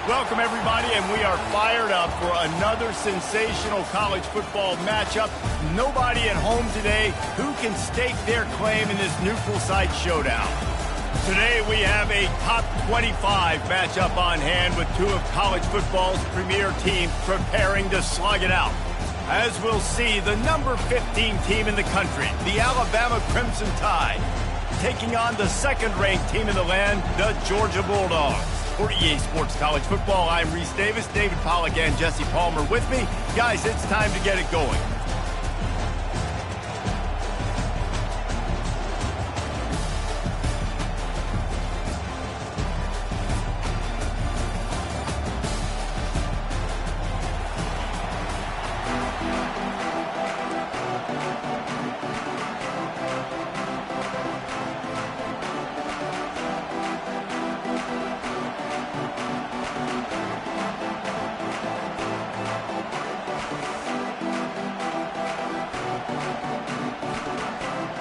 Welcome, everybody, and we are fired up for another sensational college football matchup. Nobody at home today who can stake their claim in this neutral site showdown. Today we have a top 25 matchup on hand with two of college football's premier teams preparing to slug it out. As we'll see, the number 15 team in the country, the Alabama Crimson Tide, taking on the second-ranked team in the land, the Georgia Bulldogs. For EA Sports College Football, I'm Reese Davis, David Pollack, and Jesse Palmer with me. Guys, it's time to get it going.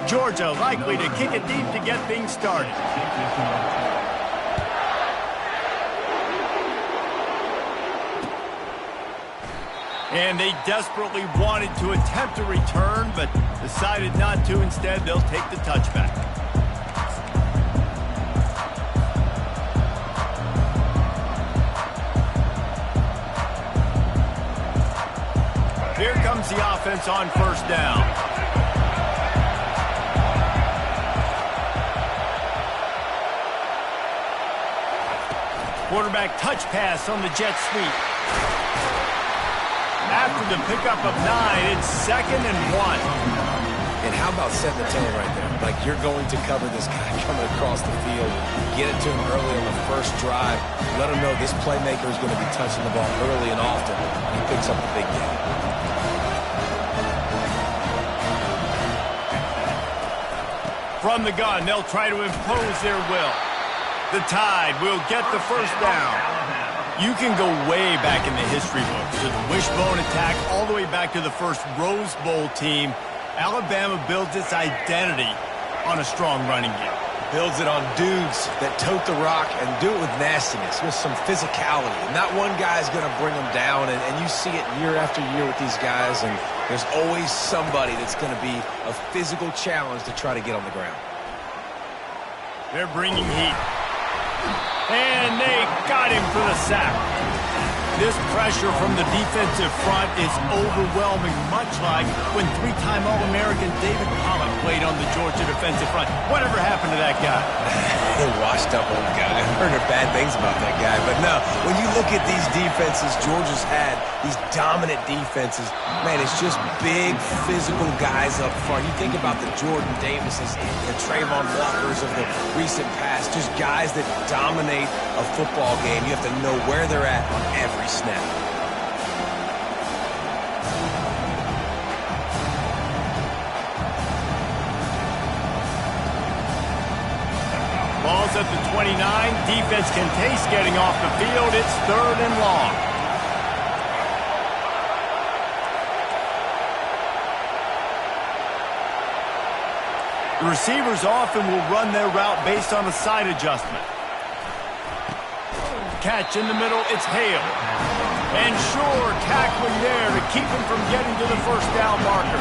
Georgia likely to kick it deep to get things started. And they desperately wanted to attempt a return, but decided not to. Instead, they'll take the touchback. Here comes the offense on first down. Quarterback touch pass on the jet sweep. After the pickup of 9, it's 2nd and 1. And how about setting the tone right there? Like, you're going to cover this guy coming across the field, get it to him early on the first drive, let him know this playmaker is going to be touching the ball early and often, and he picks up the big game. From the gun, they'll try to impose their will. The Tide will get the first down. You can go way back in the history books to the wishbone attack all the way back to the first Rose Bowl team. Alabama builds its identity on a strong running game. Builds it on dudes that tote the rock and do it with nastiness, with some physicality. Not one guy's going to bring them down, and you see it year after year with these guys, and there's always somebody that's going to be a physical challenge to try to get on the ground. They're bringing heat. And they got him for the sack. This pressure from the defensive front is overwhelming, much like when three-time All-American David Pollack played on the Georgia defensive front. Whatever happened to that guy? Washed up old guy. I've heard bad things about that guy. But no, when you look at these defenses Georgia's had, these dominant defenses, man, it's just big, physical guys up front. You think about the Jordan Davises, the Trayvon Walkers of the recent past, just guys that dominate a football game. You have to know where they're at on every snap. Ball's at the 29. Defense can taste getting off the field. It's 3rd and long. The receivers often will run their route based on a side adjustment. Catch in the middle, it's Hale. And sure, tackling there to keep him from getting to the first down marker.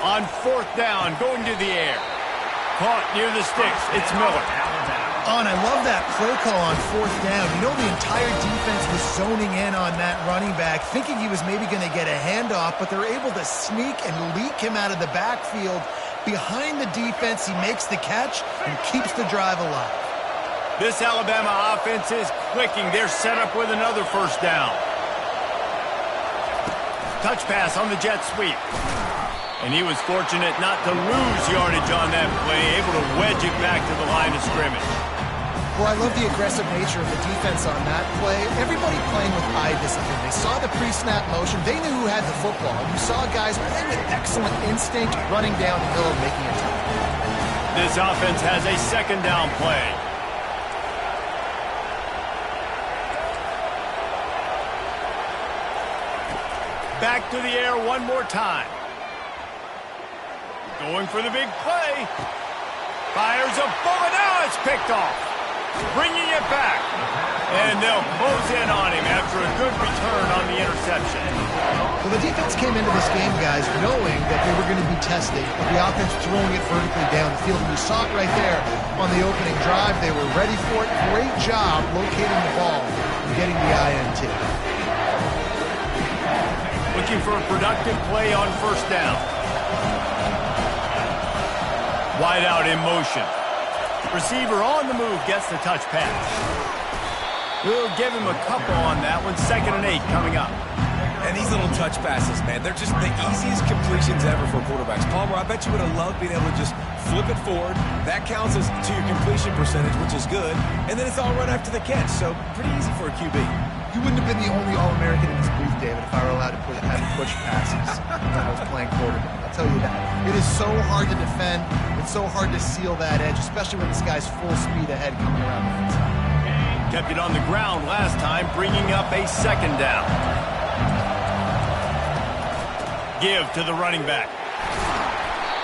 On 4th down, going to the air. Caught near the sticks, it's Miller. Oh, and I love that play call on 4th down. You know, the entire defense was zoning in on that running back, thinking he was maybe going to get a handoff, but they're able to sneak and leak him out of the backfield. Behind the defense, he makes the catch and keeps the drive alive. This Alabama offense is clicking. They're set up with another first down. Touch pass on the jet sweep. And he was fortunate not to lose yardage on that play, able to wedge it back to the line of scrimmage. Well, I love the aggressive nature of the defense on that play. Everybody playing with eye discipline. They saw the pre-snap motion. They knew who had the football. You saw guys play with excellent instinct, running downhill and making a tackle. This offense has a 2nd down play. back to the air one more time. Going for the big play. Fires a bullet. Now it's picked off. Bringing it back. And they'll close in on him after a good return on the interception. Well, the defense came into this game, guys, knowing that they were going to be tested, but the offense throwing it vertically down the field. And you saw it right there on the opening drive. They were ready for it. Great job locating the ball and getting the INT. Looking for a productive play on first down. Wide out in motion. Receiver on the move gets the touch pass. We'll give him a couple on that one. 2nd and 8 coming up. And these little touch passes, man, they're just the easiest completions ever for quarterbacks. Palmer, I bet you would have loved being able to just flip it forward. That counts as to your completion percentage, which is good. And then it's all run after the catch, so pretty easy for a QB. You wouldn't have been the only All-American in this booth, David, if I were allowed to have push passes when I was playing quarterback. I'll tell you that. It is so hard to defend. It's so hard to seal that edge, especially when this guy's full speed ahead coming around the inside. Kept it on the ground last time, bringing up a 2nd down. Give to the running back.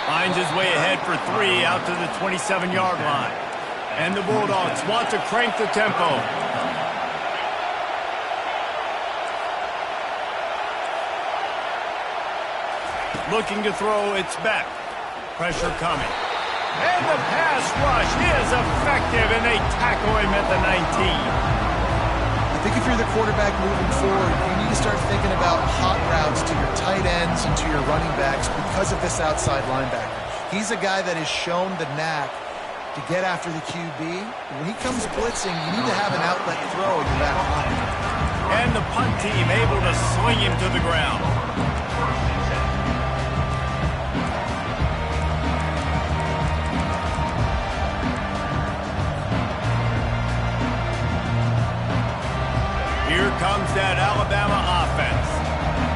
Finds his way ahead for 3 out to the 27-yard line. And the Bulldogs want to crank the tempo. Looking to throw, it's back. Pressure coming. And the pass rush is effective, and they tackle him at the 19. I think if you're the quarterback moving forward, you need to start thinking about hot routes to your tight ends and to your running backs because of this outside linebacker. He's a guy that has shown the knack to get after the QB. When he comes blitzing, you need to have an outlet throw in your back pocket. And the punt team able to swing him to the ground. Here comes that Alabama offense.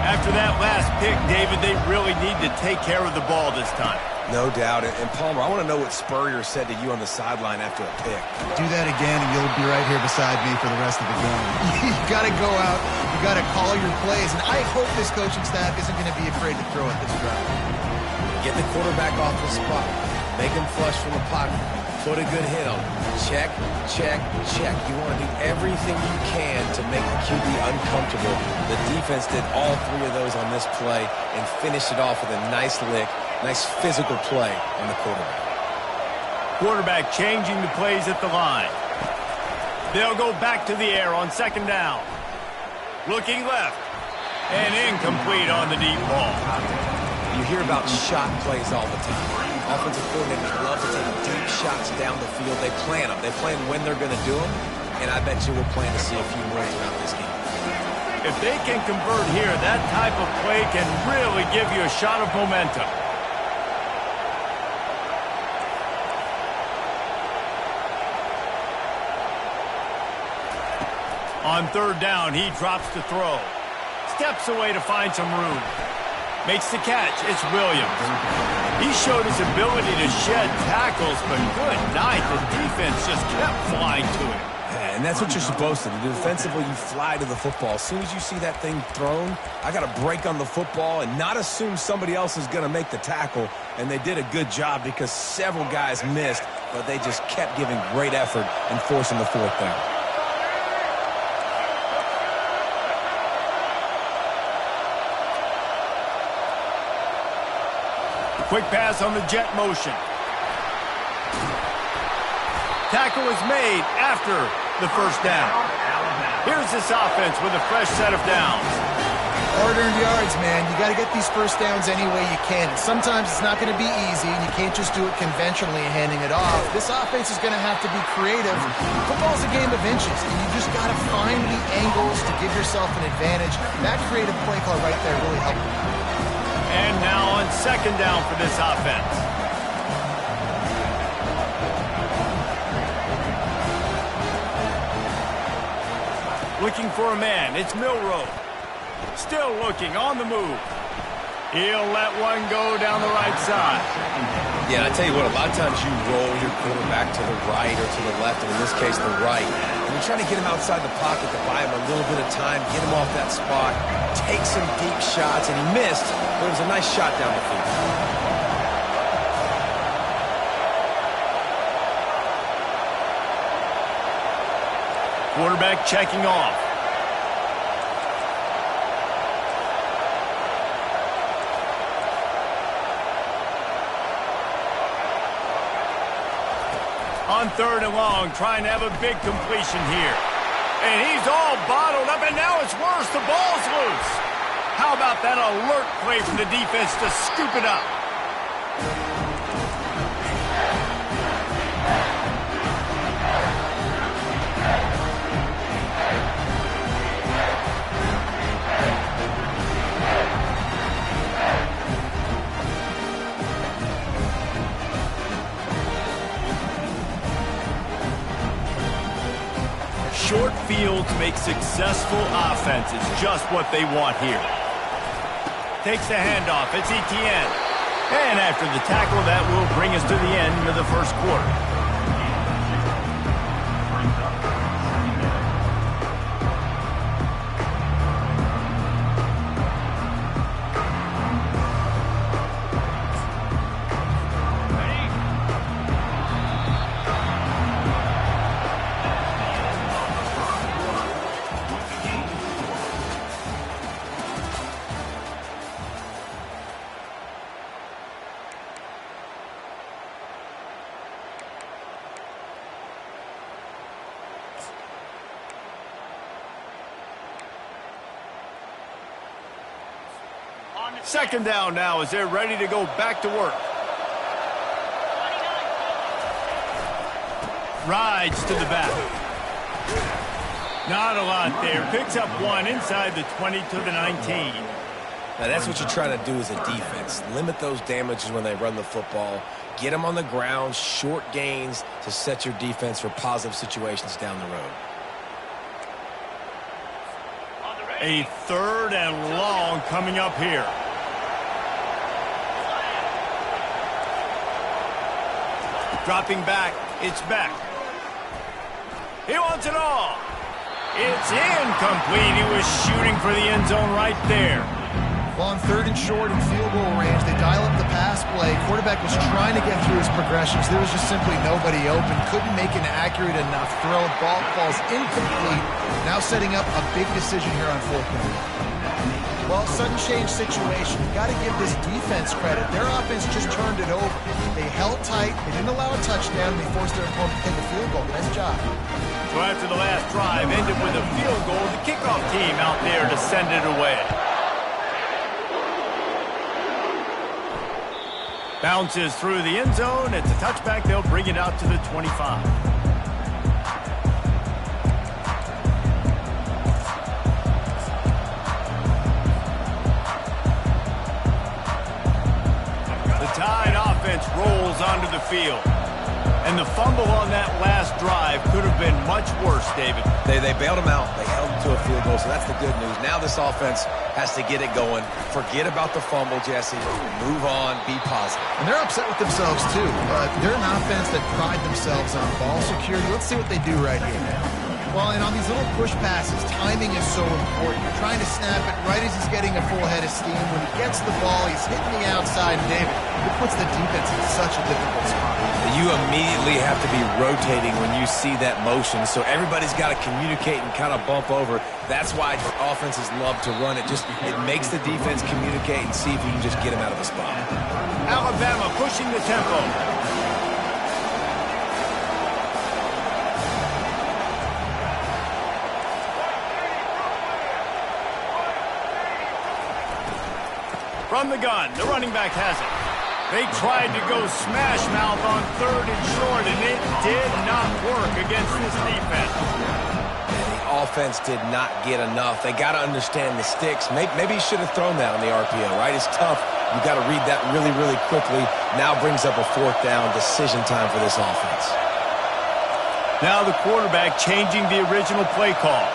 After that last pick, David, they really need to take care of the ball this time. No doubt. And Palmer, I want to know what Spurrier said to you on the sideline after a pick. Do that again, and you'll be right here beside me for the rest of the game. You got to go out. You got to call your plays. And I hope this coaching staff isn't going to be afraid to throw at this drive. Get the quarterback off the spot. Make him flush from the pocket. Put a good hit on him. Check, check, check. You want to do everything you can to make the QB uncomfortable. The defense did all 3 of those on this play and finished it off with a nice lick, nice physical play on the quarterback. Quarterback changing the plays at the line. They'll go back to the air on 2nd down. Looking left. And incomplete on the deep ball. You hear about shot plays all the time. Offensive coordinators love to take deep shots down the field. They plan them. They plan when they're going to do them. And I bet you we'll plan to see a few more throughout this game. If they can convert here, that type of play can really give you a shot of momentum. On 3rd down, he drops to throw. Steps away to find some room. Makes the catch. It's Williams. He showed his ability to shed tackles, but good night. The defense just kept flying to him. Yeah, and that's what you're supposed to do. Defensively, you fly to the football. As soon as you see that thing thrown, I got to break on the football and not assume somebody else is going to make the tackle. And they did a good job because several guys missed, but they just kept giving great effort and forcing the 4th down. Quick pass on the jet motion. Tackle is made after the 1st down. Here's this offense with a fresh set of downs. Hard-earned yards, man. You got to get these 1st downs any way you can. Sometimes it's not going to be easy, and you can't just do it conventionally handing it off. This offense is going to have to be creative. Football's a game of inches, and you just got to find the angles to give yourself an advantage. That creative play call right there really helped you. And now on 2nd down for this offense. Looking for a man. It's Milroe. Still looking on the move. He'll let one go down the right side. Yeah, and I tell you what, a lot of times you roll your quarterback to the right or to the left, and in this case, the right. And you're trying to get him outside the pocket to buy him a little bit of time, get him off that spot, take some deep shots, and he missed, but it was a nice shot down the field. Quarterback checking off. On 3rd and long, trying to have a big completion here. And he's all bottled up, and now it's worse. The ball's loose. How about that alert play from the defense to scoop it up? Short fields make successful offenses just what they want here. Takes the handoff. It's Etienne. And after the tackle, that will bring us to the end of the first quarter. Second down now as they're ready to go back to work. Rides to the back. Not a lot there. Picks up one inside the 20 to the 19. Now that's what you're trying to do as a defense. Limit those damages when they run the football. Get them on the ground, short gains to set your defense for positive situations down the road. A 3rd and long coming up here. Dropping back, it's back. He wants it all. It's incomplete. He was shooting for the end zone right there. Well, on 3rd and short in field goal range, they dial up the pass play. Quarterback was trying to get through his progressions. There was just simply nobody open. Couldn't make an accurate enough throw. Ball falls incomplete. Now setting up a big decision here on 4th down. Well, sudden change situation. You've got to give this defense credit. Their offense just turned it over. They held tight. They didn't allow a touchdown. They forced their opponent to take a field goal. Nice job. So after the last drive ended with a field goal, the kickoff team out there to send it away. Bounces through the end zone. It's a touchback. They'll bring it out to the 25. Rolls onto the field. And the fumble on that last drive could have been much worse, David. They bailed him out. They held him to a field goal, so that's the good news. Now this offense has to get it going. Forget about the fumble, Jesse. Move on. Be positive. And they're upset with themselves, too. They're an offense that pride themselves on ball security. Let's see what they do right here. Well, and on these little push passes, timing is so important. You're trying to snap it right as he's getting a full head of steam. When he gets the ball, he's hitting the outside. And David, it puts the defense in such a difficult spot. You immediately have to be rotating when you see that motion, so everybody's got to communicate and kind of bump over. That's why offenses love to run it. It makes the defense communicate and see if you can just get him out of the spot. Alabama pushing the tempo. From the gun, the running back has it. They tried to go smash mouth on 3rd and short, and it did not work against this defense. The offense did not get enough. They got to understand the sticks. Maybe he should have thrown that on the RPO, right? It's tough. You got to read that really, really quickly. Now brings up a 4th down decision time for this offense. Now the quarterback changing the original play call.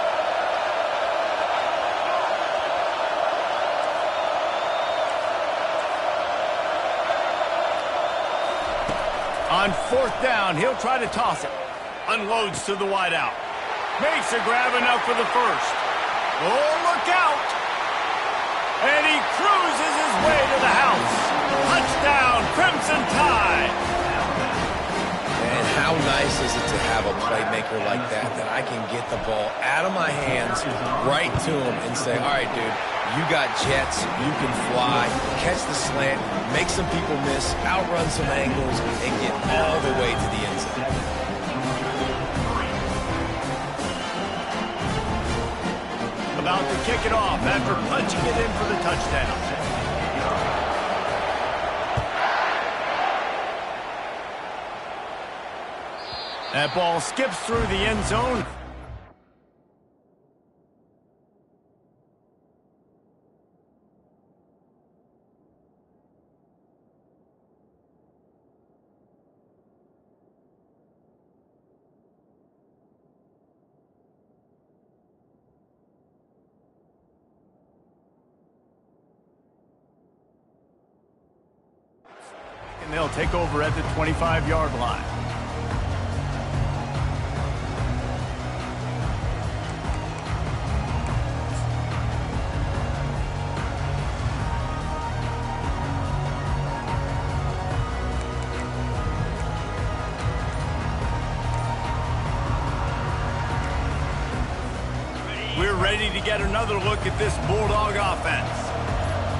On 4th down, he'll try to toss it. Unloads to the wideout. Makes a grab enough for the first. Oh, look out! And he cruises his way to the house. Touchdown, Crimson Tide! And how nice is it to have a playmaker like that I can get the ball out of my hands right to him and say, all right, dude, you got jets, you can fly, catch the slant, make some people miss, outrun some angles, and get all the way to the end zone. About to kick it off after punching it in for the touchdown. That ball skips through the end zone. And they'll take over at the 25-yard line. We're ready to get another look at this Bulldog offense.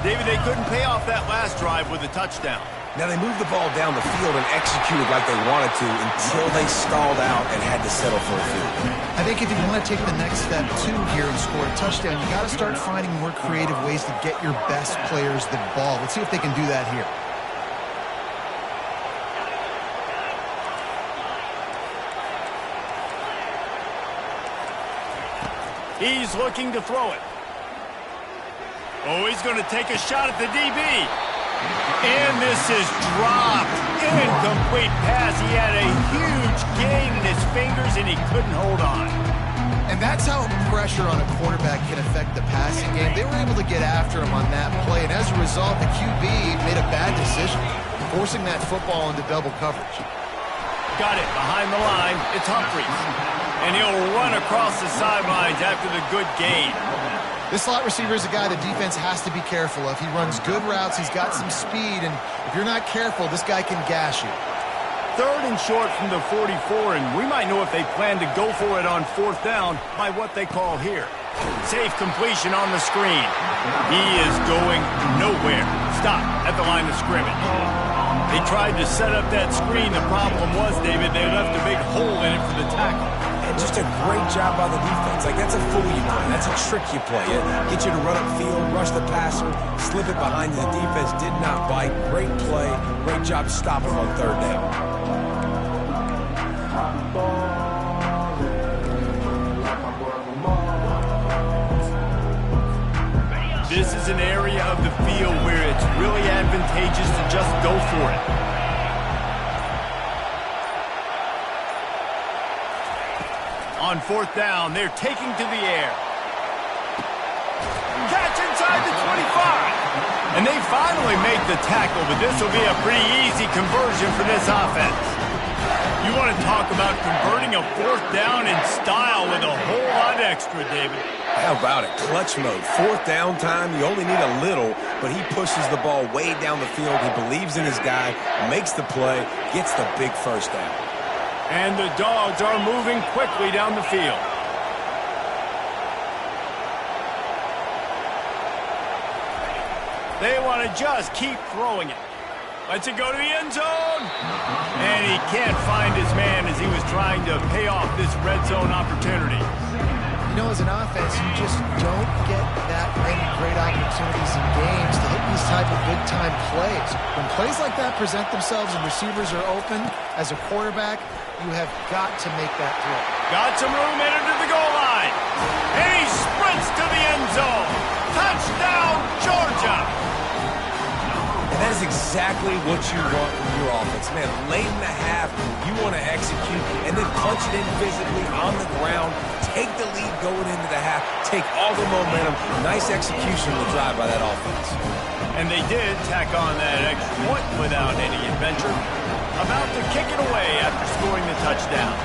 David, they couldn't pay off that last drive with a touchdown. Now, they moved the ball down the field and executed like they wanted to until they stalled out and had to settle for a field goal. I think if you want to take the next step, too, here and score a touchdown, you got to start finding more creative ways to get your best players the ball. Let's see if they can do that here. He's looking to throw it. Oh, he's going to take a shot at the DB. And this is dropped. Incomplete pass. He had a huge gain in his fingers, and he couldn't hold on. And that's how pressure on a quarterback can affect the passing game. They were able to get after him on that play, and as a result, the QB made a bad decision, forcing that football into double coverage. Got it behind the line. It's Humphries. And he'll run across the sidelines after the good gain. This slot receiver is a guy the defense has to be careful of. He runs good routes. He's got some speed. And if you're not careful, this guy can gash you. 3rd and short from the 44. And we might know if they plan to go for it on 4th down by what they call here. Safe completion on the screen. He is going nowhere. Stop at the line of scrimmage. They tried to set up that screen. The problem was, David, they left a big hole in it for the tackle. And just a great job by the defense. Like, that's a fool you play. That's a trick you play. Get you to run upfield, rush the passer, slip it behind you. The defense did not bite. Great play. Great job stopping on 3rd down. This is an area of the field where it's really advantageous to just go for it. On 4th down, they're taking to the air. Catch inside the 25. And they finally make the tackle, but this will be a pretty easy conversion for this offense. You want to talk about converting a 4th down in style with a whole lot extra, David. How about it? Clutch mode. 4th down time, you only need a little, but he pushes the ball way down the field. He believes in his guy, makes the play, gets the big 1st down. And the Dogs are moving quickly down the field. They want to just keep throwing it. Lets it go to the end zone. And he can't find his man as he was trying to pay off this red zone opportunity. You know, as an offense, you just don't get that many great opportunities in games to hit these type of big-time plays. When plays like that present themselves and receivers are open, as a quarterback, you have got to make that throw. Got some room headed to the goal line. And he sprints to the end zone. Touchdown, Georgia. And that is exactly what you want from your offense. Man, late in the half, you want to execute and then punch it in physically on the ground, take the lead going into the half, take all the momentum. Nice execution of the drive by that offense. And they did tack on that extra point without any adventure. about to kick it away after scoring the touchdown.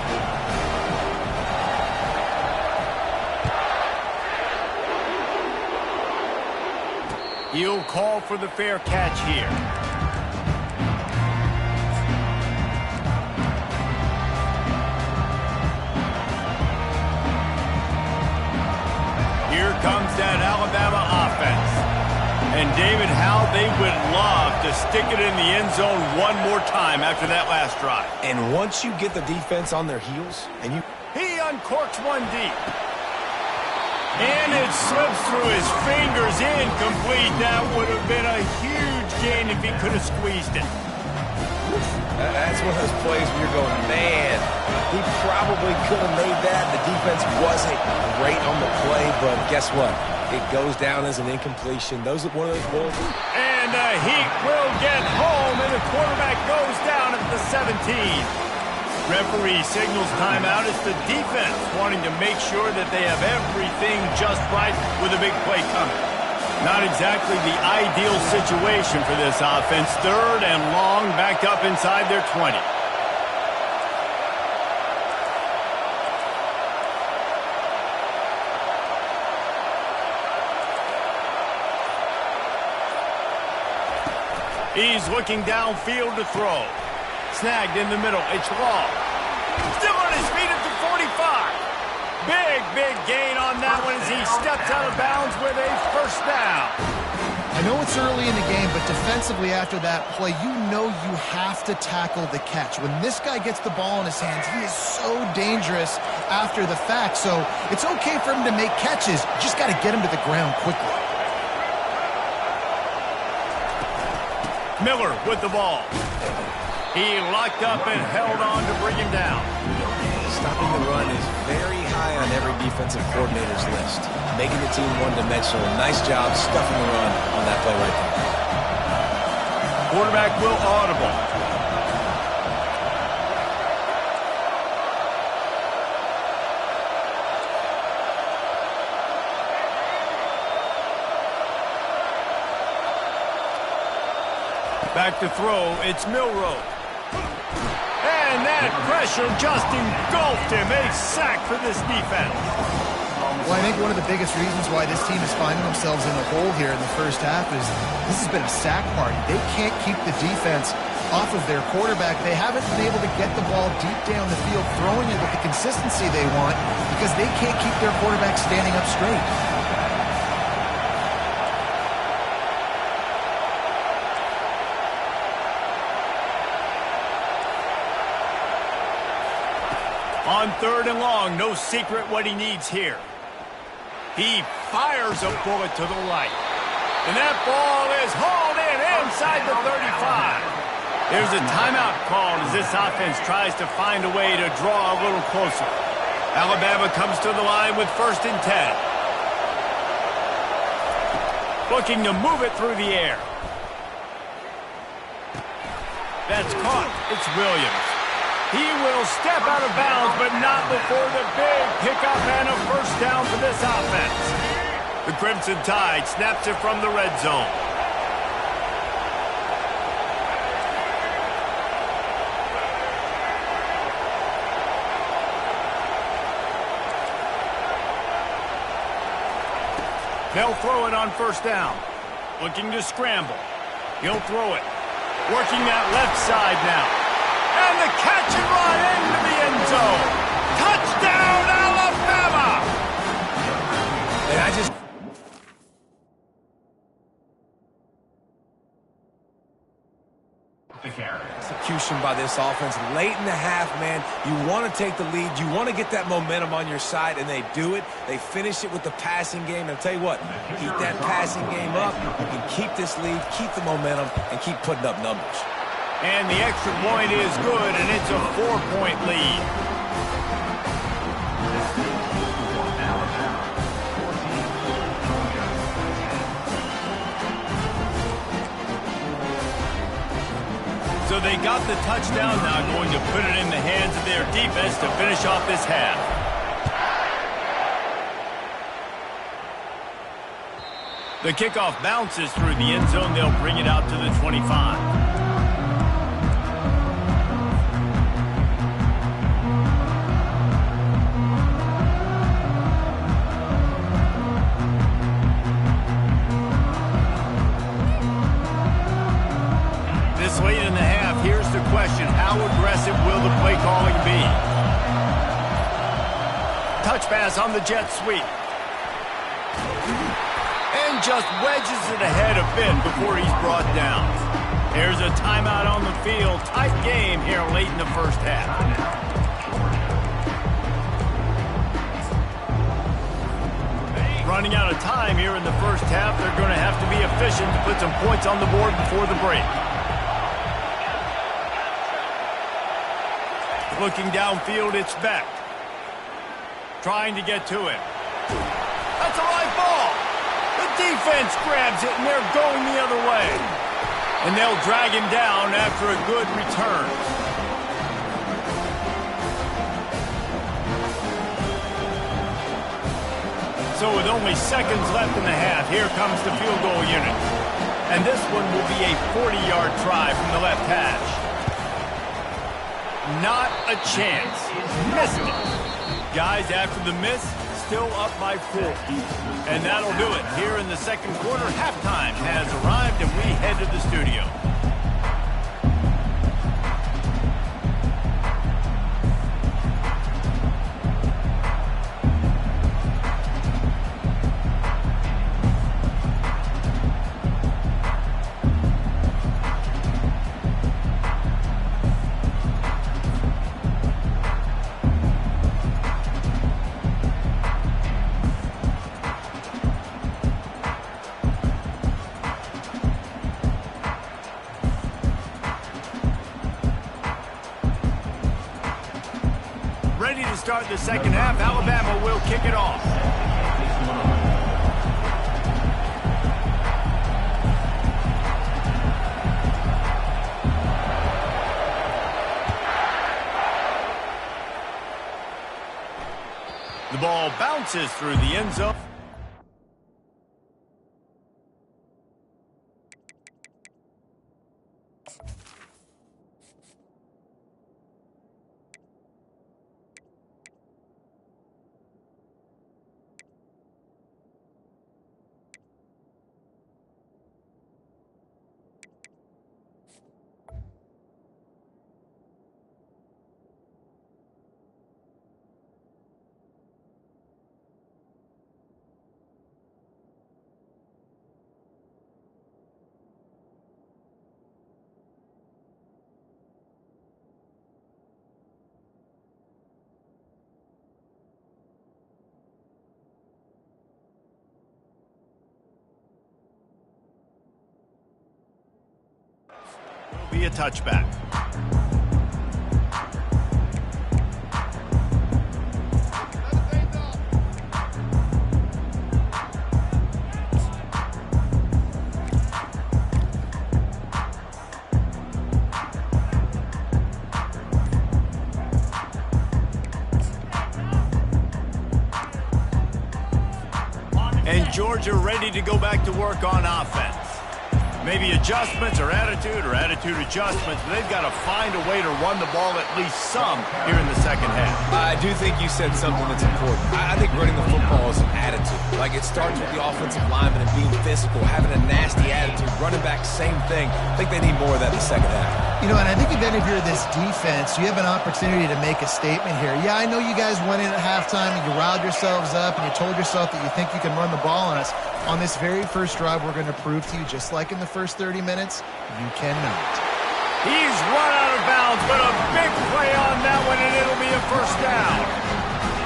He'll call for the fair catch here. Here comes that Alabama offense. And David, how they would love to stick it in the end zone one more time after that last drive. And once you get the defense on their heels, and he uncorks one deep. And it slips through his fingers, incomplete. That would have been a huge gain if he could have squeezed it. That's one of those plays where you're going, man, he probably could have made that. The defense wasn't great on the play, but guess what? It goes down as an incompletion. Those are one of those balls. And the Heat will get home, and the quarterback goes down at the 17. Referee signals timeout. It's the defense wanting to make sure that they have everything just right with a big play coming. Not exactly the ideal situation for this offense. 3rd and long, backed up inside their 20. He's looking downfield to throw. Snagged in the middle. It's Law. Still on his feet at the 45. Big gain on that one as he steps out of bounds with a first down. I know it's early in the game, but defensively after that play, you know you have to tackle the catch. When this guy gets the ball in his hands, he is so dangerous after the fact. So it's okay for him to make catches. You just got to get him to the ground quickly. Miller with the ball. He locked up and held on to bring him down. Stopping the run is very high on every defensive coordinator's list. Making the team one-dimensional. Nice job stuffing the run on that play right there. Quarterback will audible. Back to throw, it's Milroe. And that pressure just engulfed him. A sack for this defense. Well, I think one of the biggest reasons why this team is finding themselves in a hole here in the first half is this has been a sack party. They can't keep the defense off of their quarterback. They haven't been able to get the ball deep down the field, throwing it with the consistency they want because they can't keep their quarterback standing up straight. On 3rd and long, no secret what he needs here. He fires a bullet to the right. And that ball is hauled in inside the 35. There's a timeout called as this offense tries to find a way to draw a little closer. Alabama comes to the line with 1st and 10. Looking to move it through the air. That's caught. It's Williams. He will step out of bounds, but not before the big pickup and a first down for this offense. The Crimson Tide snaps it from the red zone. They'll throw it on 1st down. Looking to scramble. He'll throw it. Working that left side now. And the catch and run into the end zone. Touchdown, Alabama! And I just... Execution by this offense. Late in the half, man, you want to take the lead. You want to get that momentum on your side, and they do it. They finish it with the passing game. And I'll tell you what, keep that passing game up. You can keep this lead, keep the momentum, and keep putting up numbers. And the extra point is good, and it's a 4-point lead. So they got the touchdown, now going to put it in the hands of their defense to finish off this half. The kickoff bounces through the end zone. They'll bring it out to the 25. here's the question. How aggressive will the play calling be? Touch pass on the jet sweep. And just wedges it ahead a bit before he's brought down. There's a timeout on the field. Tight game here late in the first half. Running out of time here in the first half. They're going to have to be efficient to put some points on the board before the break. Looking downfield, it's Beck. Trying to get to it. That's a live ball. The defense grabs it, and they're going the other way. And they'll drag him down after a good return. So with only seconds left in the half, here comes the field goal unit. And this one will be a 40-yard try from the left hash. Not a chance. Missed it. Guys, after the miss, still up by 4. And that'll do it. Here in the second quarter, halftime has arrived, and we head to the studio. Ready to start the second half. Alabama will kick it off. The ball bounces through the end zone. Be a touchback. And Georgia ready to go back to work on offense. Maybe adjustments or attitude adjustments, but they've got to find a way to run the ball at least some here in the second half. I do think you said something that's important. I think running the football is an attitude. Like, it starts with the offensive lineman and being physical, having a nasty attitude. Running back, same thing. I think they need more of that in the second half. You know, and I think even if you're this defense, you have an opportunity to make a statement here. Yeah, I know you guys went in at halftime and you riled yourselves up and you told yourself that you think you can run the ball on us. On this very first drive, we're going to prove to you, just like in the first 30 minutes, you cannot. He's run out of bounds, but a big play on that one, and it'll be a first down.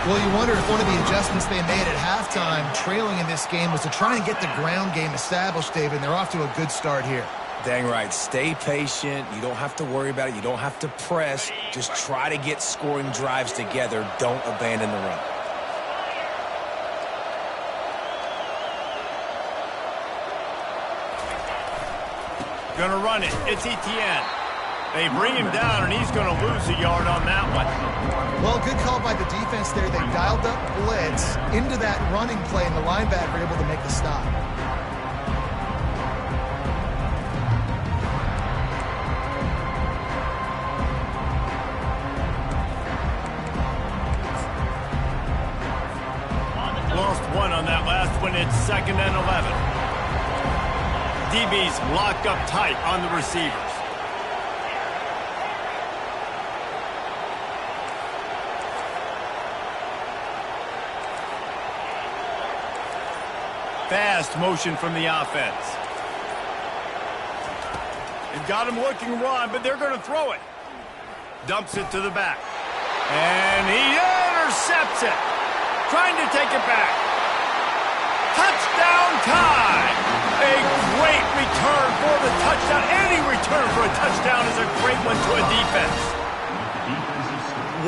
Well, you wonder if one of the adjustments they made at halftime, trailing in this game, was to try and get the ground game established, David, and they're off to a good start here. Dang right. Stay patient. You don't have to worry about it. You don't have to press. Just try to get scoring drives together. Don't abandon the run. Going to run it. It's Etienne. They bring him down, and he's going to lose a yard on that one. Well, good call by the defense there. They dialed up blitz into that running play, and the linebacker able to make the stop. Lost one on that last one. It's 2nd and 11. DB's locked up tight on the receivers. fast motion from the offense. They've got him looking run, but they're going to throw it. Dumps it to the back. And he intercepts it. Trying to take it back. Touchdown time! A great return for the touchdown. Any return for a touchdown is a great one to a defense.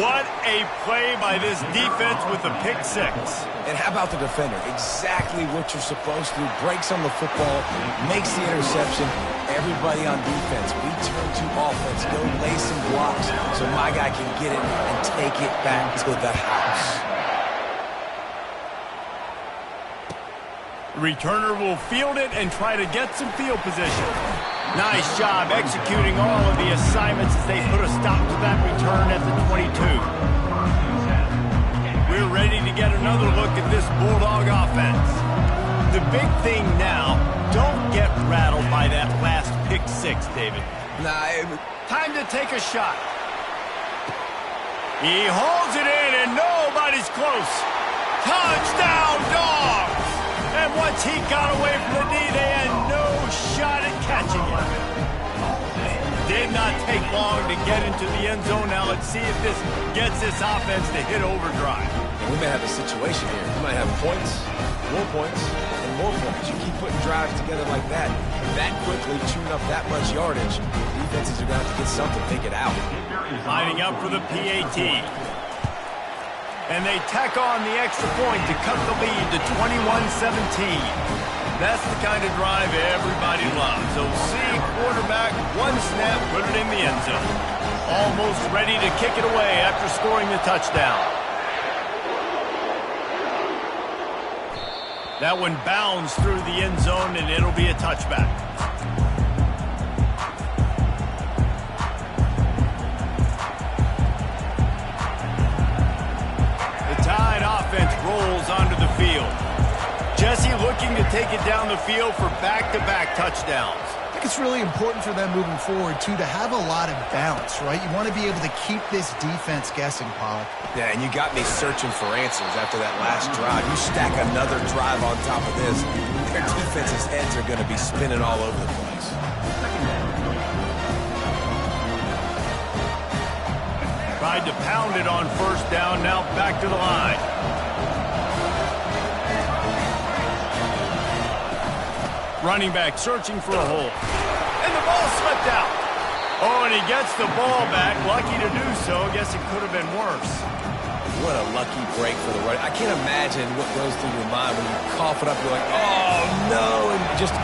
What a play by this defense with the pick six. And how about the defender? Exactly what you're supposed to do. Breaks on the football, makes the interception. Everybody on defense, we turn to offense. Go lay some blocks so my guy can get it and take it back to the house. Returner will field it and try to get some field position. Nice job executing all of the assignments as they put a stop to that return at the 22. We're ready to get another look at this Bulldog offense. The big thing now, don't get rattled by that last pick six, David. Time to take a shot. He holds it in and nobody's close. Touchdown, Dogs! And once he got away from the D, they had no shot at catching it. Did not take long to get into the end zone. Now let's see if this gets this offense to hit overdrive. And we may have a situation here. We might have points, and more points. You keep putting drives together like that quickly, chewing up that much yardage, defenses are going to have to get something, take it out. Lining up for the PAT. And they tack on the extra point to cut the lead to 21-17. That's the kind of drive everybody loves. So see quarterback, one snap, put it in the end zone. Almost ready to kick it away after scoring the touchdown. That one bounds through the end zone, and it'll be a touchback. Rolls onto the field. Jesse looking to take it down the field for back-to-back touchdowns. I think it's really important for them moving forward, too, to have a lot of balance, right? You want to be able to keep this defense guessing, Pollock. Yeah, and you got me searching for answers after that last drive. You stack another drive on top of this, their defense's heads are going to be spinning all over the place. Tried to pound it on first down, now back to the line. Running back searching for a hole. And the ball slipped out. Oh, and he gets the ball back. Lucky to do so. Guess it could have been worse. What a lucky break for the running. I can't imagine what goes through your mind when you cough it up. You're like, oh, no, and just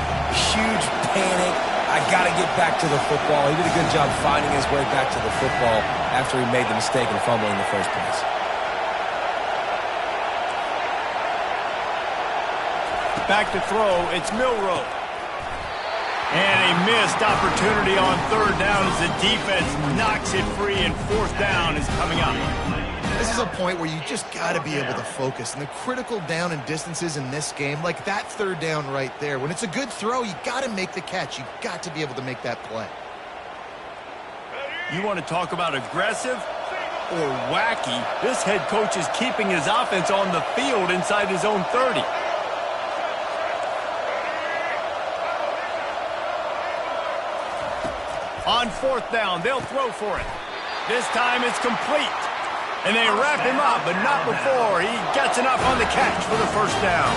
huge panic. I got to get back to the football. He did a good job finding his way back to the football after he made the mistake in fumbling in the first place. Back to throw, it's Milroe. And a missed opportunity on third down as the defense knocks it free, and fourth down is coming up. This is a point where you just got to be able to focus. And the critical down and distances in this game, like that third down right there, when it's a good throw, you got to make the catch. You got to be able to make that play. You want to talk about aggressive or wacky? This head coach is keeping his offense on the field inside his own 30. On fourth down, they'll throw for it. This time it's complete. And they wrap him up, but not before he gets enough on the catch for the first down.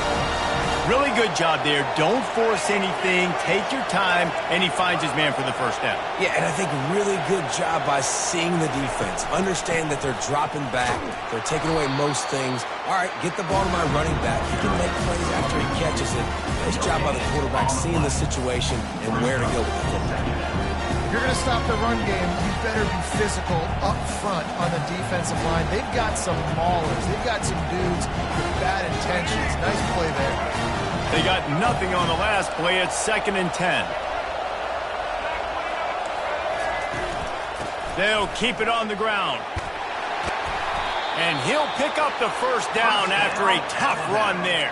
Really good job there. Don't force anything. Take your time, and he finds his man for the first down. Yeah, and I think really good job by seeing the defense. Understand that they're dropping back. They're taking away most things. All right, get the ball to my running back. He can make plays after he catches it. Nice job by the quarterback seeing the situation and where to go with the football. If you're going to stop the run game, you better be physical up front on the defensive line. They've got some maulers. They've got some dudes with bad intentions. Nice play there. They got nothing on the last play. It's 2nd and 10. They'll keep it on the ground. And he'll pick up the first down after a tough run there.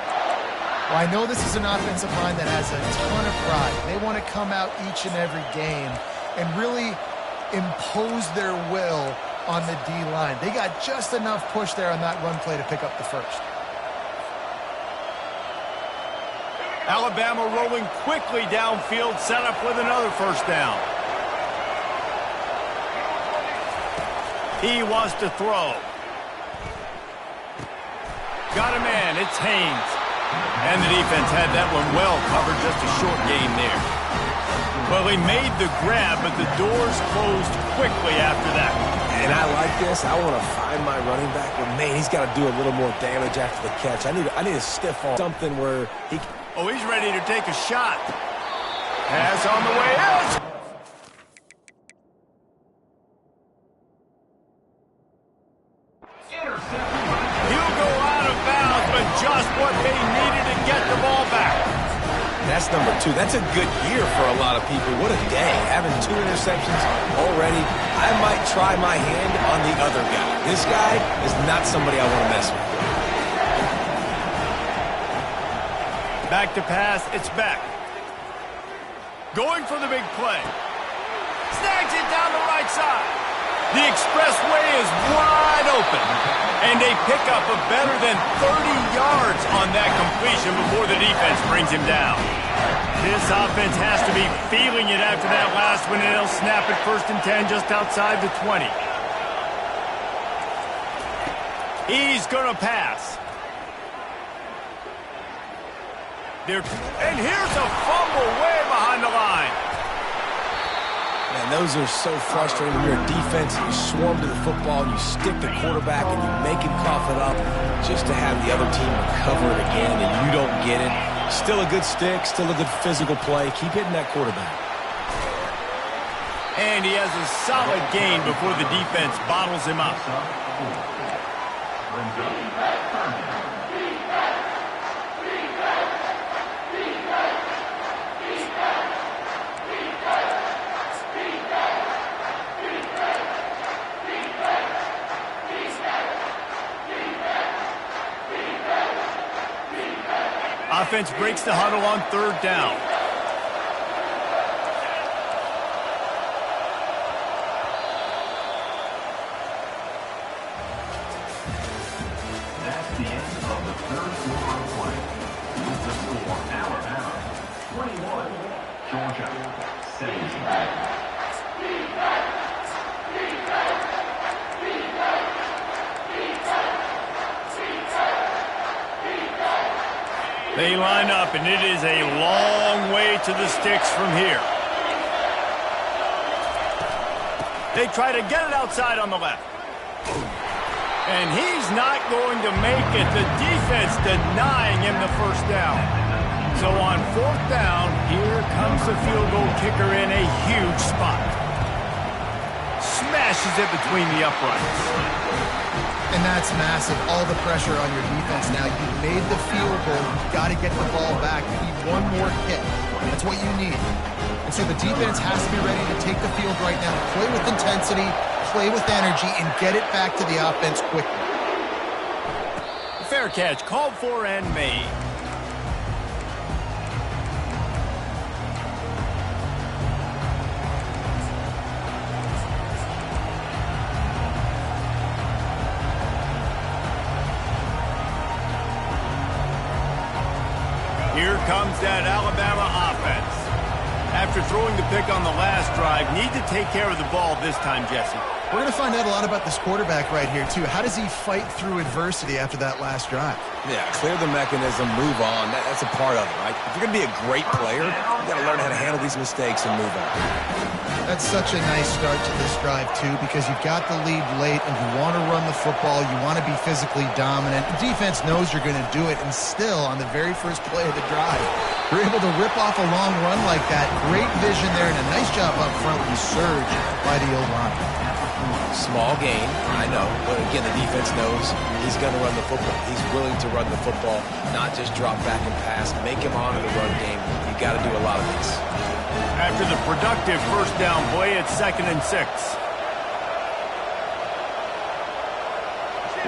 Well, I know this is an offensive line that has a ton of pride. They want to come out each and every game and really impose their will on the D-line. They got just enough push there on that run play to pick up the first. Alabama rolling quickly downfield, set up with another first down. He wants to throw. Got a man, it's Haynes. And the defense had that one well covered, just a short gain there. Well, he made the grab, but the doors closed quickly after that. And I like this. I want to find my running back, but man, he's got to do a little more damage after the catch. I need a stiff arm, something where he. Oh, he's ready to take a shot. Pass on the way out. He'll go out of bounds, but just what they needed to get the ball back. That's number 2. That's a good year for a lot of people. What a day. Having 2 interceptions already. I might try my hand on the other guy. This guy is not somebody I want to mess with. Back to pass. It's Beck. Going for the big play. Snags it down the right side. The expressway is wide open. And they pick up a better than 30 yards on that completion before the defense brings him down. This offense has to be feeling it after that last one, and they'll snap it 1st and 10 just outside the 20. He's going to pass. And here's a fumble way behind the line. Man, those are so frustrating when you're a defense and you swarm to the football and you stick the quarterback and you make him cough it up just to have the other team recover it again and you don't get it. Still a good stick, still a good physical play. Keep hitting that quarterback. And he has a solid gain before the defense bottles him up. Offense breaks the huddle on 3rd down. That's the end of the 3rd quarter of play. With the score, Alabama 21, Georgia 17. They line up, and it is a long way to the sticks from here. They try to get it outside on the left. And he's not going to make it. The defense denying him the first down. So on 4th down, here comes the field goal kicker in a huge spot. Smashes it between the uprights. And that's massive. All the pressure on your defense now. You made the field goal. You've got to get the ball back. You need one more hit. That's what you need. And so the defense has to be ready to take the field right now. Play with intensity, play with energy, and get it back to the offense quickly. Fair catch. Called for and made. Here comes that Alabama offense. After throwing the pick on the last drive, need to take care of the ball this time, Jesse. We're going to find out a lot about this quarterback right here, too. How does he fight through adversity after that last drive? Yeah, clear the mechanism, move on. That's a part of it, right? If you're going to be a great player, you got to learn how to handle these mistakes and move on. That's such a nice start to this drive, too, because you've got the lead late and you want to run the football. You want to be physically dominant. The defense knows you're going to do it, and still, on the very first play of the drive, you're able to rip off a long run like that. Great vision there, and a nice job up front with the surge by the O-line. Small gain, I know, but again, the defense knows he's going to run the football. He's willing to run the football, not just drop back and pass, make him honor the run game. You got to do a lot of this. After the productive first down play, it's 2nd and 6.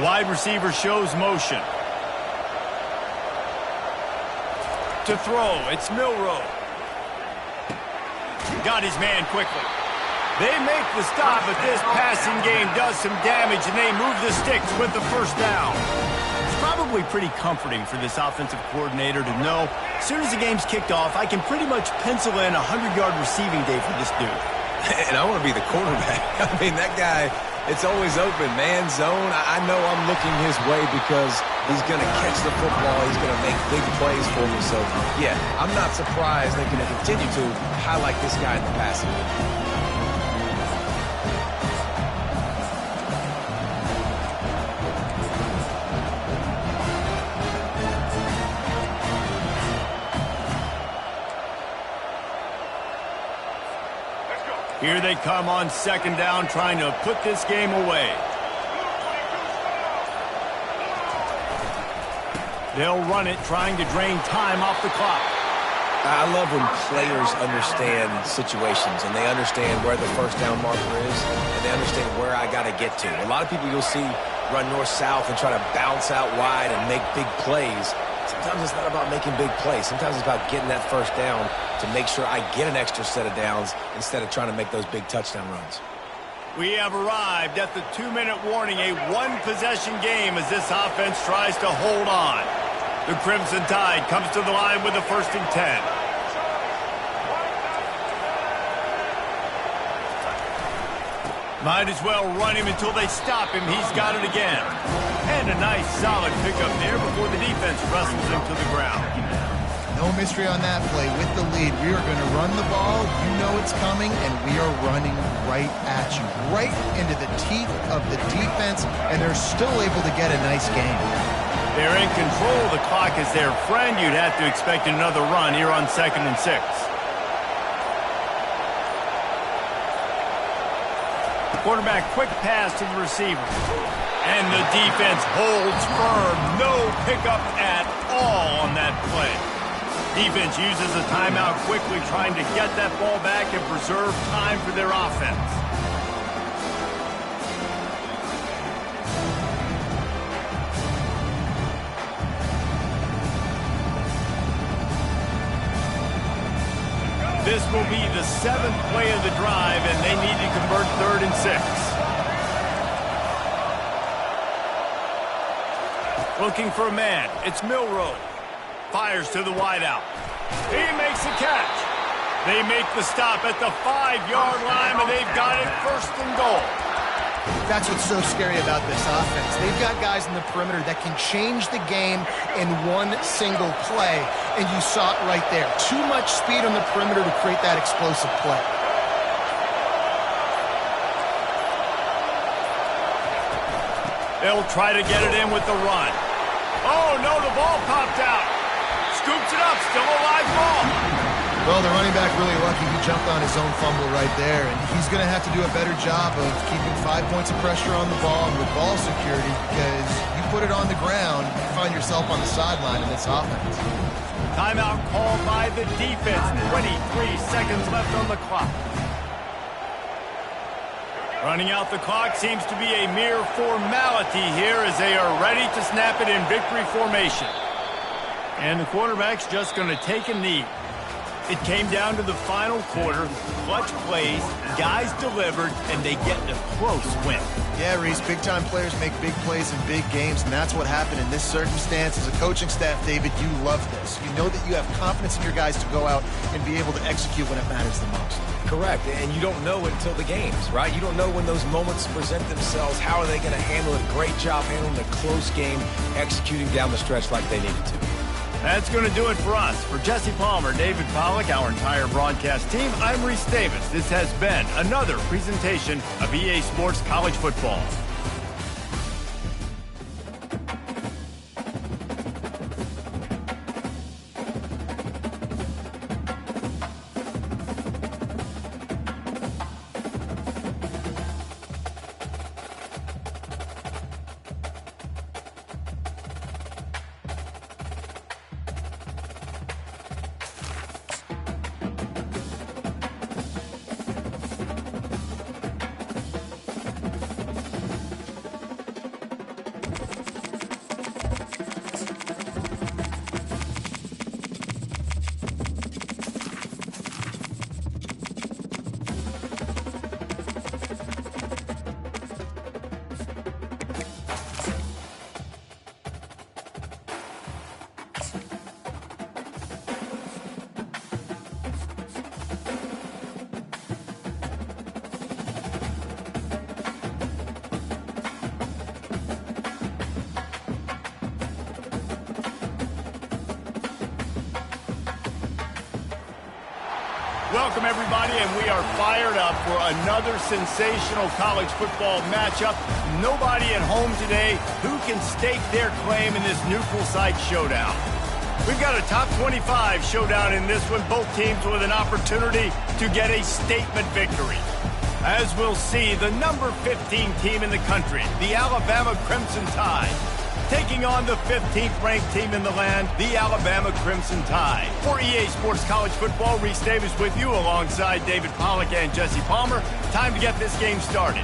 Wide receiver shows motion. To throw, it's Milroe. Got his man quickly. They make the stop, but this passing game does some damage, and they move the sticks with the first down. probably pretty comforting for this offensive coordinator to know as soon as the game's kicked off, I can pretty much pencil in a 100-yard receiving day for this dude. And I want to be the quarterback. I mean, that guy, it's always open, man, zone. I know I'm looking his way because he's going to catch the football. He's going to make big plays for me. So, yeah, I'm not surprised they're going to continue to highlight this guy in the passing game. Here they come on second down, trying to put this game away. They'll run it, trying to drain time off the clock. I love when players understand situations and they understand where the first down marker is and they understand where I got to get to. A lot of people you'll see run north-south and try to bounce out wide and make big plays. Sometimes it's not about making big plays. Sometimes it's about getting that first down to make sure I get an extra set of downs instead of trying to make those big touchdown runs. We have arrived at the 2-minute warning, a one-possession game as this offense tries to hold on. The Crimson Tide comes to the line with a 1st and 10. Might as well run him until they stop him. He's got it again. And a nice solid pickup there before the defense wrestles him to the ground. No mystery on that play. With the lead, we are going to run the ball. You know it's coming, and we are running right at you, right into the teeth of the defense, and they're still able to get a nice game. They're in control. The clock is their friend. You'd have to expect another run here on 2nd and 6. Quarterback, quick pass to the receiver. And the defense holds firm. No pickup at all on that play. Defense uses a timeout quickly, trying to get that ball back and preserve time for their offense. This will be the 7th play of the drive, and they need to convert 3rd and 6. Looking for a man. It's Milroe. Fires to the wideout. He makes the catch. They make the stop at the 5-yard line, and they've got it 1st and goal. That's what's so scary about this offense. They've got guys in the perimeter that can change the game in one single play, and you saw it right there. Too much speed on the perimeter to create that explosive play. They'll try to get it in with the run. Oh, no, the ball popped out. Scoops it up, still a live ball. Well, the running back really lucky he jumped on his own fumble right there, and he's going to have to do a better job of keeping 5 points of pressure on the ball and with ball security, because you put it on the ground, you find yourself on the sideline in this offense. Timeout called by the defense. 23 seconds left on the clock. Running out the clock seems to be a mere formality here as they are ready to snap it in victory formation. And the quarterback's just going to take a knee. It came down to the final quarter, clutch plays, guys delivered, and they get a close win. Yeah, Reese, big-time players make big plays in big games, and that's what happened in this circumstance. As a coaching staff, David, you love this. You know that you have confidence in your guys to go out and be able to execute when it matters the most. Correct, and you don't know it until the games, right? You don't know when those moments present themselves. How are they going to handle it? Great job handling a close game, executing down the stretch like they needed to. That's going to do it for us. For Jesse Palmer, David Pollack, our entire broadcast team, I'm Reese Davis. This has been another presentation of EA Sports College Football. Welcome, everybody, and we are fired up for another sensational college football matchup. Nobody at home today who can stake their claim in this neutral site showdown. We've got a top 25 showdown in this one, both teams with an opportunity to get a statement victory. As we'll see, the number 15 team in the country, the Alabama Crimson Tide, taking on the 15th ranked team in the land, the Alabama Crimson Tide. For EA Sports College Football, Reese Davis with you alongside David Pollack and Jesse Palmer. Time to get this game started.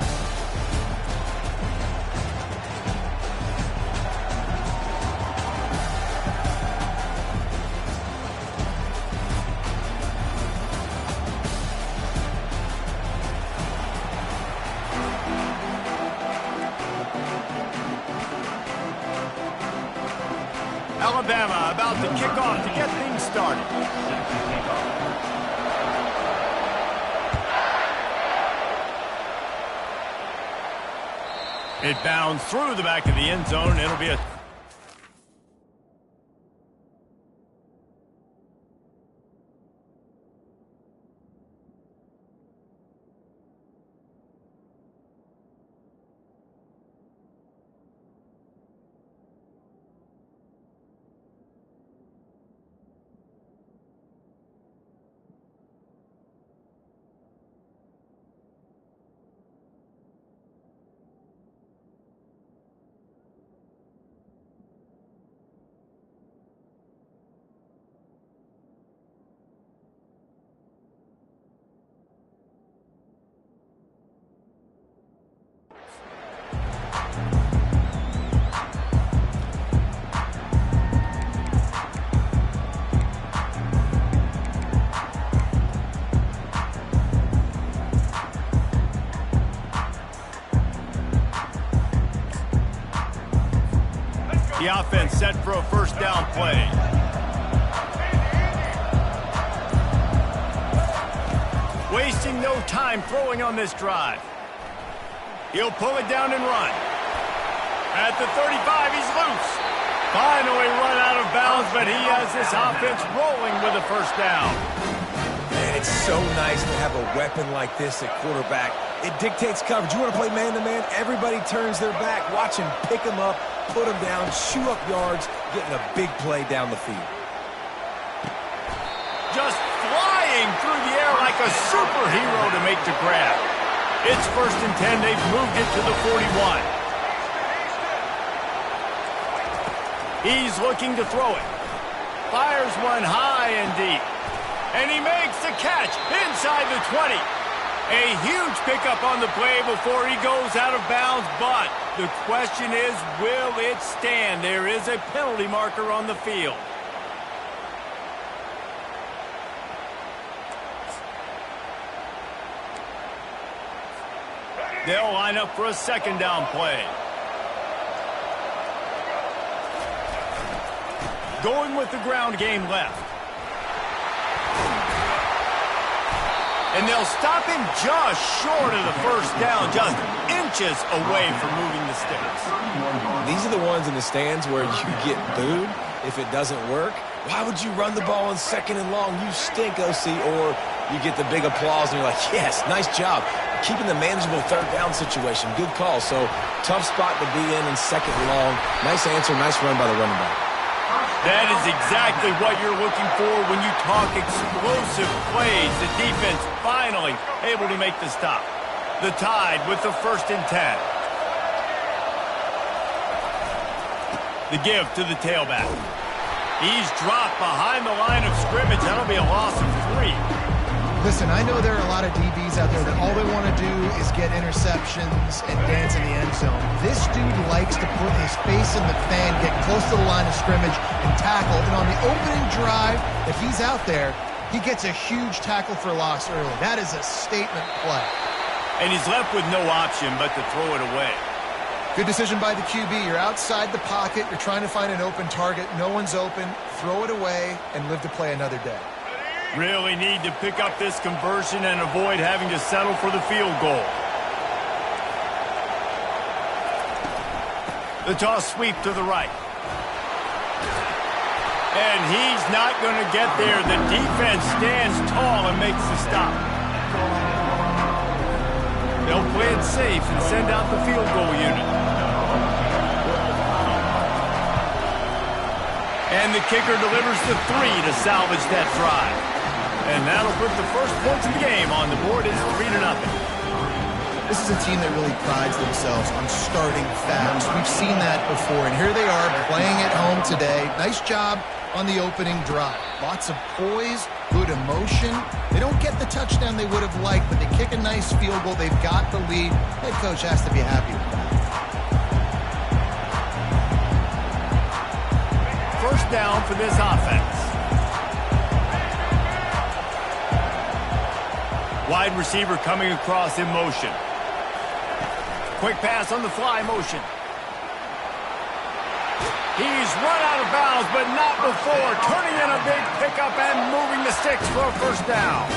Alabama about to kick off to get things started. It bounds through the back of the end zone. It'll be a... The offense set for a first down play. Wasting no time throwing on this drive. He'll pull it down and run. At the 35, he's loose. Finally run out of bounds, but he has this offense rolling with a first down. Man, it's so nice to have a weapon like this at quarterback. It dictates coverage. You want to play man-to-man? Everybody turns their back. Watch him pick him up, put him down, shoot up yards, getting a big play down the field. Just flying through the air like a superhero to make the grab. It's 1st and 10. They've moved it to the 41. He's looking to throw it. Fires one high and deep. And he makes the catch inside the 20. A huge pickup on the play before he goes out of bounds, but the question is, will it stand? There is a penalty marker on the field. They'll line up for a second down play. Going with the ground game left. And they'll stop him just short of the first down, just inches away from moving the sticks. These are the ones in the stands where you get booed if it doesn't work. Why would you run the ball in 2nd and long? You stink, OC. Or you get the big applause and you're like, yes, nice job. Keeping the manageable 3rd down situation. Good call. So tough spot to be in 2nd and long. Nice answer, nice run by the running back. That is exactly what you're looking for when you talk explosive plays. The defense finally able to make the stop. The Tide with the 1st and 10. The give to the tailback. He's dropped behind the line of scrimmage. That'll be a loss of 3. Listen, I know there are a lot of DBs out there that all they want to do is get interceptions and dance in the end zone. This dude likes to put his face in the fan, get close to the line of scrimmage, and tackle. And on the opening drive, if he's out there, he gets a huge tackle for loss early. That is a statement play. And he's left with no option but to throw it away. Good decision by the QB. You're outside the pocket. You're trying to find an open target. No one's open. Throw it away and live to play another day. Really need to pick up this conversion and avoid having to settle for the field goal. The toss sweep to the right. And he's not going to get there. The defense stands tall and makes the stop. They'll play it safe and send out the field goal unit. And the kicker delivers the 3 to salvage that drive. And that'll put the first points of the game on the board. It's 3-0. This is a team that really prides themselves on starting fast. We've seen that before, and here they are playing at home today. Nice job on the opening drive. Lots of poise, good emotion. They don't get the touchdown they would have liked, but they kick a nice field goal. They've got the lead. Head coach has to be happy with that. First down for this offense. Wide receiver coming across in motion. Quick pass on the fly motion. He's run out of bounds, but not before. Turning in a big pickup and moving the sticks for a first down.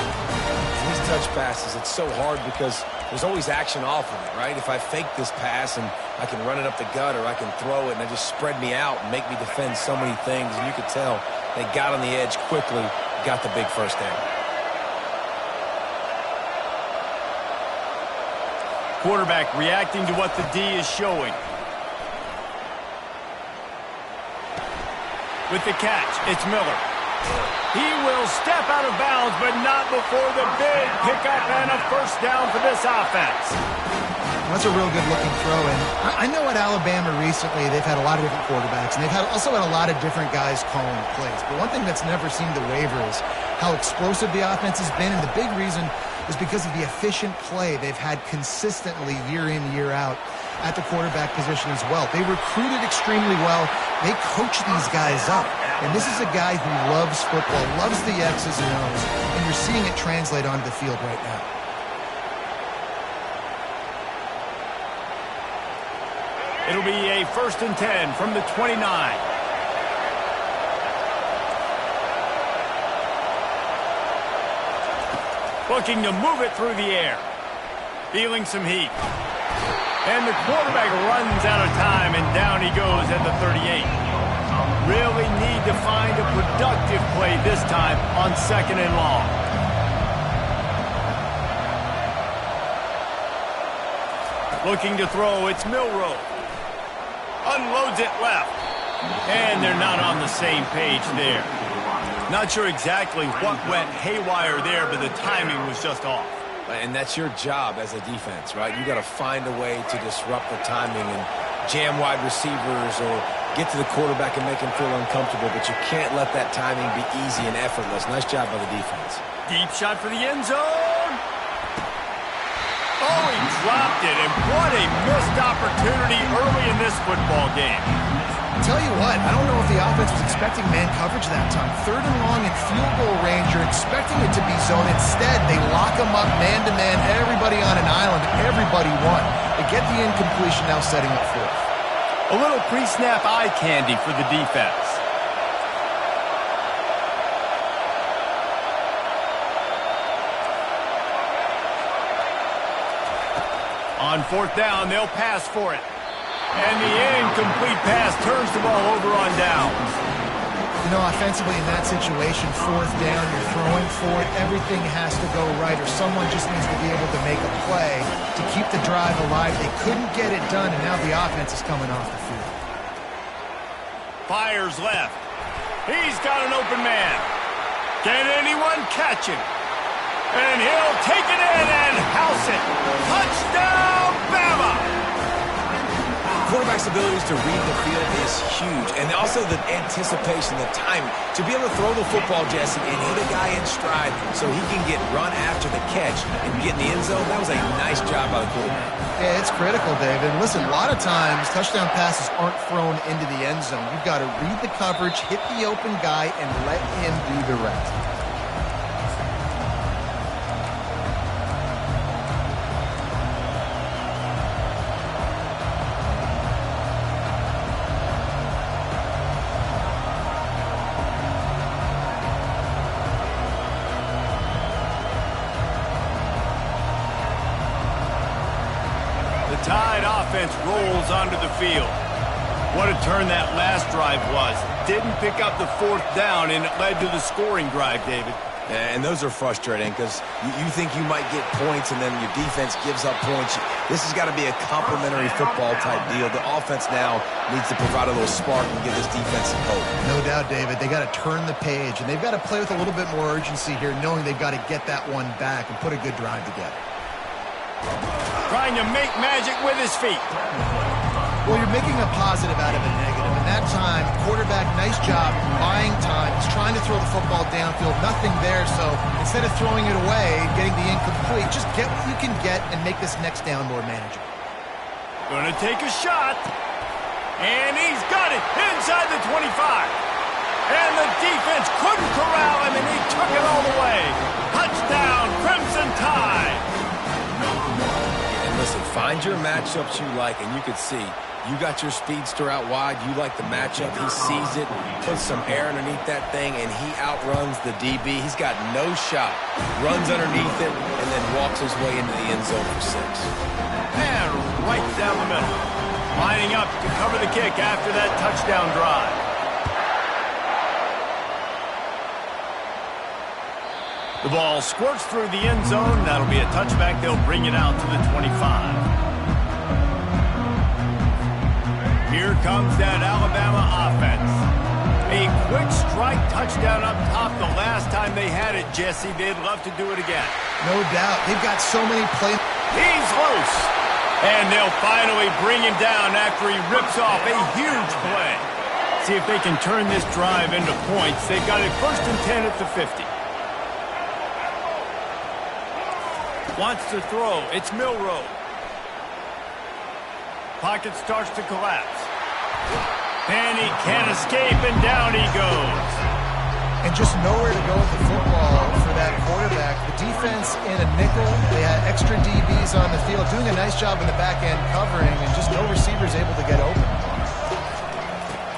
These touch passes, it's so hard because there's always action off of it, right? If I fake this pass and I can run it up the gut or I can throw it and it just spread me out and make me defend so many things. And you could tell they got on the edge quickly, got the big first down. Quarterback reacting to what the D is showing. With the catch, it's Miller. He will step out of bounds, but not before the big pickup and a first down for this offense. That's a real good-looking throw. And I know at Alabama recently they've had a lot of different quarterbacks, and they've also had a lot of different guys calling plays. But one thing that's never seemed to waver is how explosive the offense has been, and the big reason is because of the efficient play they've had consistently year in, year out at the quarterback position as well. They recruited extremely well. They coach these guys up. And this is a guy who loves football, loves the X's and O's, and you're seeing it translate onto the field right now. It'll be a 1st and 10 from the 29. Looking to move it through the air. Feeling some heat. And the quarterback runs out of time, and down he goes at the 38. Really need to find a productive play this time on 2nd and long. Looking to throw, it's Milroe. Unloads it left. And they're not on the same page there. Not sure exactly what went haywire there, but the timing was just off. And that's your job as a defense, right? You got to find a way to disrupt the timing and jam wide receivers or get to the quarterback and make him feel uncomfortable, but you can't let that timing be easy and effortless. Nice job by the defense. Deep shot for the end zone. Oh, he dropped it, and what a missed opportunity early in this football game. Tell you what, I don't know if the offense was expecting man coverage that time. 3rd and long and field goal range, you're expecting it to be zone. Instead, they lock them up man-to-man, everybody on an island, everybody won. They get the incompletion, now setting up 4th. A little pre-snap eye candy for the defense. On 4th down, they'll pass for it. And the incomplete pass turns the ball over on downs. You know, offensively in that situation, 4th down, you're throwing for it, everything has to go right, or someone just needs to be able to make a play to keep the drive alive. They couldn't get it done, and now the offense is coming off the field. Fires left. He's got an open man. Can anyone catch him? And he'll take it in and house it. Touchdown, Bama! Quarterback's abilities to read the field is huge, and also the anticipation, the timing. To be able to throw the football, Jesse, and hit a guy in stride so he can get run after the catch and get in the end zone, that was a nice job by the quarterback. Yeah, it's critical, David. Listen, a lot of times touchdown passes aren't thrown into the end zone. You've got to read the coverage, hit the open guy, and let him do the rest. Tide offense rolls onto the field. What a turn that last drive was. didn't pick up the 4th down, and it led to the scoring drive, David. And those are frustrating because you think you might get points and then your defense gives up points. This has got to be a complementary football type deal. The offense now needs to provide a little spark and give this defense some hope. No doubt, David. They got to turn the page, and they've got to play with a little bit more urgency here, knowing they've got to get that one back and put a good drive together. Trying to make magic with his feet. Well, you're making a positive out of a negative. And that time, quarterback, nice job buying time. He's trying to throw the football downfield. Nothing there, so instead of throwing it away, getting the incomplete, just get what you can get and make this next down more manageable. Gonna take a shot. And he's got it inside the 25. And the defense couldn't corral him, and he took it all the way. Touchdown, Crimson Tide. And listen, find your matchups you like, and you can see you got your speedster out wide. You like the matchup. He sees it, puts some air underneath that thing, and he outruns the DB. He's got no shot. Runs underneath it, and then walks his way into the end zone for 6. And right down the middle. Lining up to cover the kick after that touchdown drive. The ball squirts through the end zone. That'll be a touchback. They'll bring it out to the 25. Here comes that Alabama offense. A quick strike touchdown up top the last time they had it, Jesse. They'd love to do it again. No doubt. They've got so many plays. He's loose. And they'll finally bring him down after he rips off a huge play. See if they can turn this drive into points. They've got it 1st and 10 at the 50. Wants to throw. It's Milroe. Pocket starts to collapse. And he can't escape, and down he goes. And just nowhere to go with the football for that quarterback. The defense in a nickel. They had extra DBs on the field, doing a nice job in the back end covering, and just no receivers able to get open.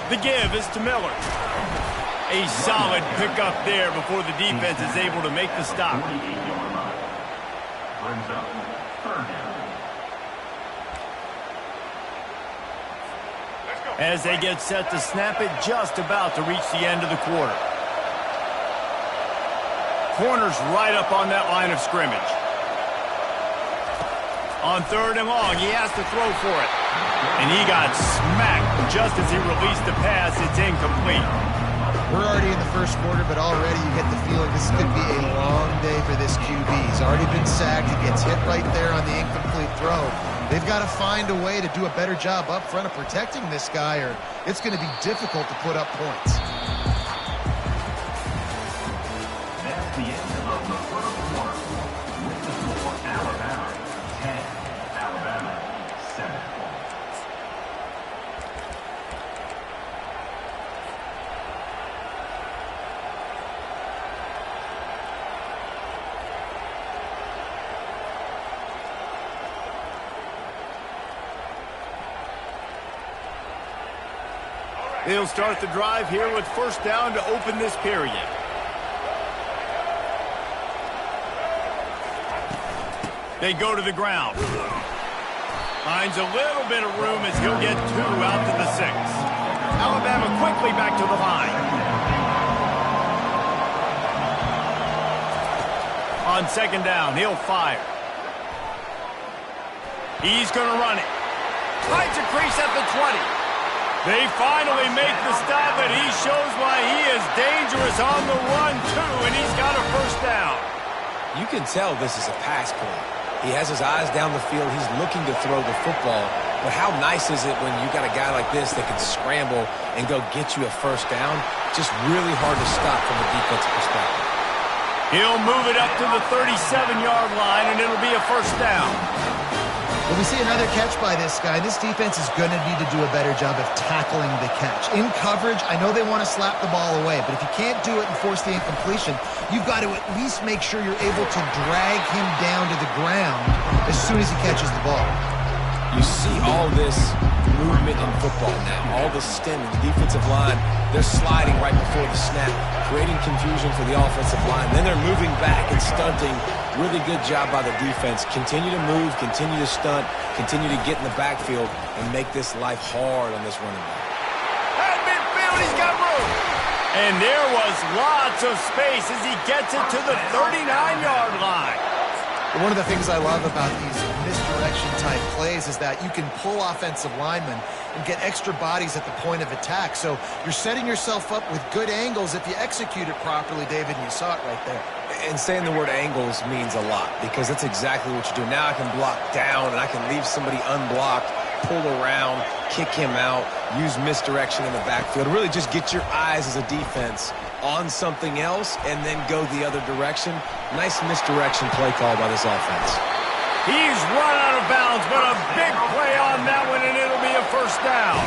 The give is to Miller. A solid pickup there before the defense is able to make the stop. Brings up 3rd down. As they get set to snap it, just about to reach the end of the quarter. Corner's right up on that line of scrimmage. On 3rd and long, he has to throw for it. And he got smacked just as he released the pass. It's incomplete. We're already in the 1st quarter, but already you get the feeling this could be a long day for this QB. He's already been sacked. He gets hit right there on the incomplete throw. They've got to find a way to do a better job up front of protecting this guy, or it's going to be difficult to put up points. That's the end of the 1st quarter. With the score, Alabama 10, Alabama 7 points. They'll start the drive here with 1st down to open this period. They go to the ground. Finds a little bit of room as he'll get 2 out to the 6. Alabama quickly back to the line. On 2nd down, he'll fire. He's going to run it. Finds a crease at the 20. They finally make the stop, and he shows why he is dangerous on the run, too, and he's got a 1st down. You can tell this is a pass play. He has his eyes down the field. He's looking to throw the football. But how nice is it when you got a guy like this that can scramble and go get you a 1st down? Just really hard to stop from a defensive perspective. He'll move it up to the 37-yard line, and it'll be a 1st down. Well, we see another catch by this guy. This defense is going to need to do a better job of tackling the catch. In coverage, I know they want to slap the ball away, but if you can't do it and force the incompletion, you've got to at least make sure you're able to drag him down to the ground as soon as he catches the ball. You see all this movement in football now, all the stemming, the defensive line, they're sliding right before the snap, creating confusion for the offensive line. Then they're moving back and stunting. Really good job by the defense. Continue to move, continue to stunt, continue to get in the backfield and make this life hard on this running back. At midfield, downfield. He's got room. And there was lots of space as he gets it to the 39-yard line. One of the things I love about these misdirection-type plays is that you can pull offensive linemen and get extra bodies at the point of attack. So you're setting yourself up with good angles if you execute it properly, David, and you saw it right there. And saying the word angles means a lot because that's exactly what you do. Now I can block down and I can leave somebody unblocked, pull around, kick him out, use misdirection in the backfield. Really just get your eyes as a defense on something else and then go the other direction. Nice misdirection play call by this offense. He's run out of bounds, but a big play on that one, and it'll be a first down.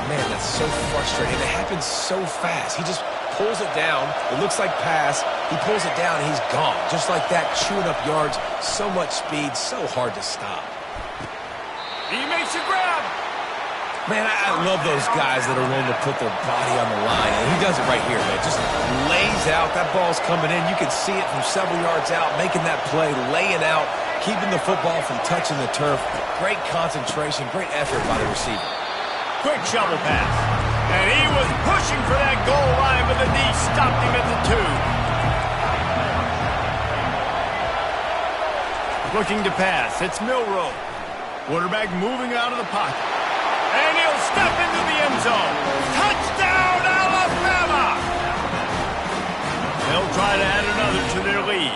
Man, that's so frustrating. It happens so fast. He just pulls it down. It looks like pass. He pulls it down, and he's gone. Just like that, chewing up yards. So much speed, so hard to stop. He makes a grab. Man, I love those guys that are willing to put their body on the line. And he does it right here, man. Just lays out. That ball's coming in. You can see it from several yards out, making that play, laying out, keeping the football from touching the turf. Great concentration, great effort by the receiver. Quick shovel pass. And he was pushing for that goal line, but the D stopped him at the 2. Looking to pass. It's Milroe. Quarterback moving out of the pocket. And he'll step into the end zone. Touchdown, Alabama! They'll try to add another to their lead.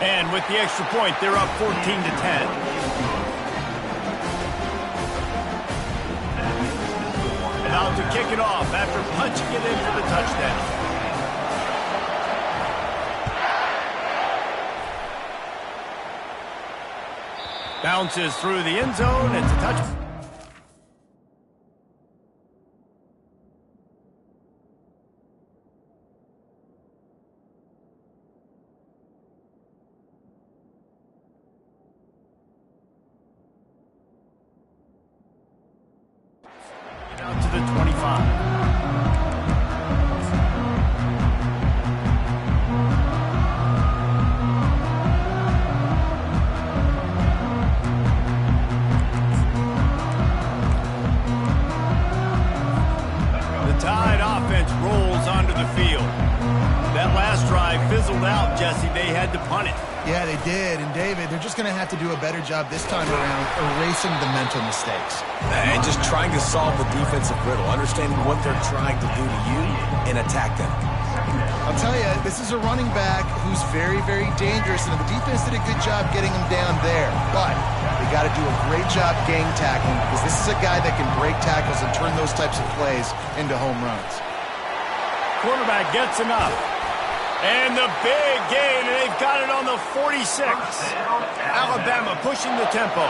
And with the extra point, they're up 14-10. About to kick it off after punching it in for the touchdown. Bounces through the end zone. It's a touchdown. Down to the 25. Rolls onto the field. That last drive fizzled out, Jesse. They had to punt it. Yeah, they did. And David, they're just going to have to do a better job this time around erasing the mental mistakes. And just trying to solve the defensive riddle, understanding what they're trying to do to you and attack them. I'll tell you, this is a running back who's very, very dangerous, and the defense did a good job getting him down there. But they got to do a great job gang tackling because this is a guy that can break tackles and turn those types of plays into home runs. Quarterback gets enough. And the big gain, and they've got it on the 46. Alabama pushing the tempo.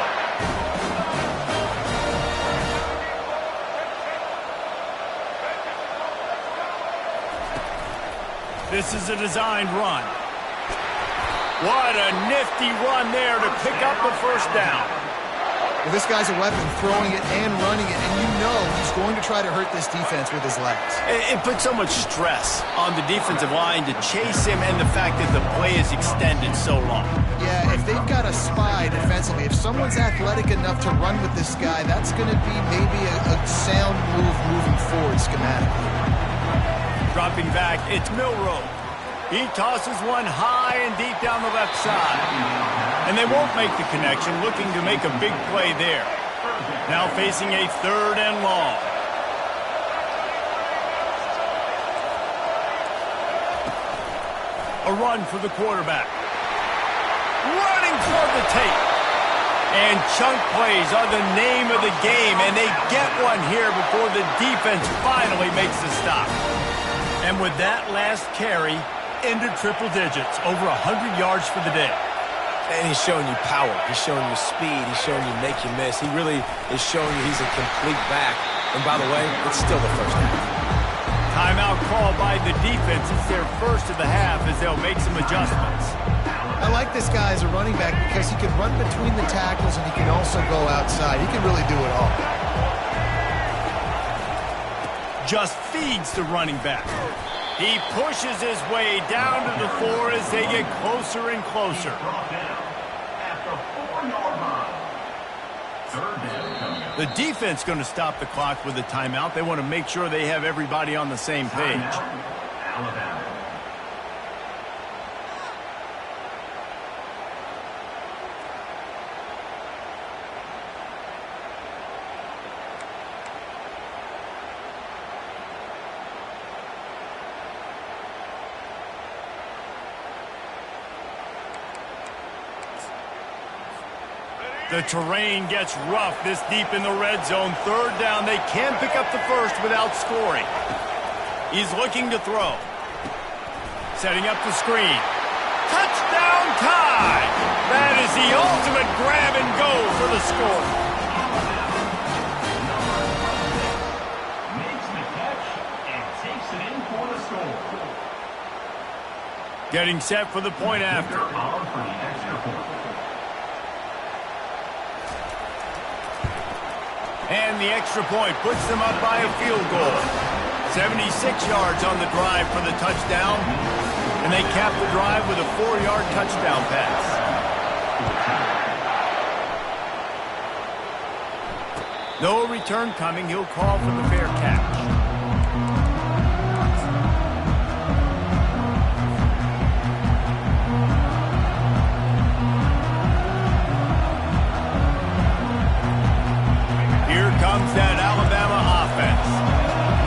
This is a designed run. What a nifty run there to pick up the first down. Well, this guy's a weapon, throwing it and running it, and you know he's going to try to hurt this defense with his legs. It puts so much stress on the defensive line to chase him and the fact that the play is extended so long. Yeah, if they've got a spy defensively, if someone's athletic enough to run with this guy, that's going to be maybe a sound move moving forward schematically. Dropping back, it's Milroe. He tosses one high and deep down the left side. And they won't make the connection, looking to make a big play there. Now facing a 3rd and long. A run for the quarterback. Running toward the tape. And chunk plays are the name of the game, and they get one here before the defense finally makes the stop. And with that last carry, into triple digits, over 100 yards for the day. And he's showing you power. He's showing you speed. He's showing you make you miss. He really is showing you he's a complete back. And by the way, it's still the first half. Timeout called by the defense. It's their first of the half as they'll make some adjustments. I like this guy as a running back because he can run between the tackles and he can also go outside. He can really do it all. Just feeds the running back. He pushes his way down to the 4 as they get closer and closer. At the 4-yard line. 3rd down coming up. The defense going to stop the clock with a timeout. They want to make sure they have everybody on the same page. Alabama. The terrain gets rough this deep in the red zone. Third down. They can pick up the first without scoring. He's looking to throw. Setting up the screen. Touchdown tie! That is the ultimate grab and go for the score. Makes the catch and takes it in for the score. Getting set for the point after. On for the extra point. And the extra point puts them up by a field goal. 76 yards on the drive for the touchdown. And they cap the drive with a 4-yard touchdown pass. No return coming. He'll call for the fair catch. Comes that Alabama offense.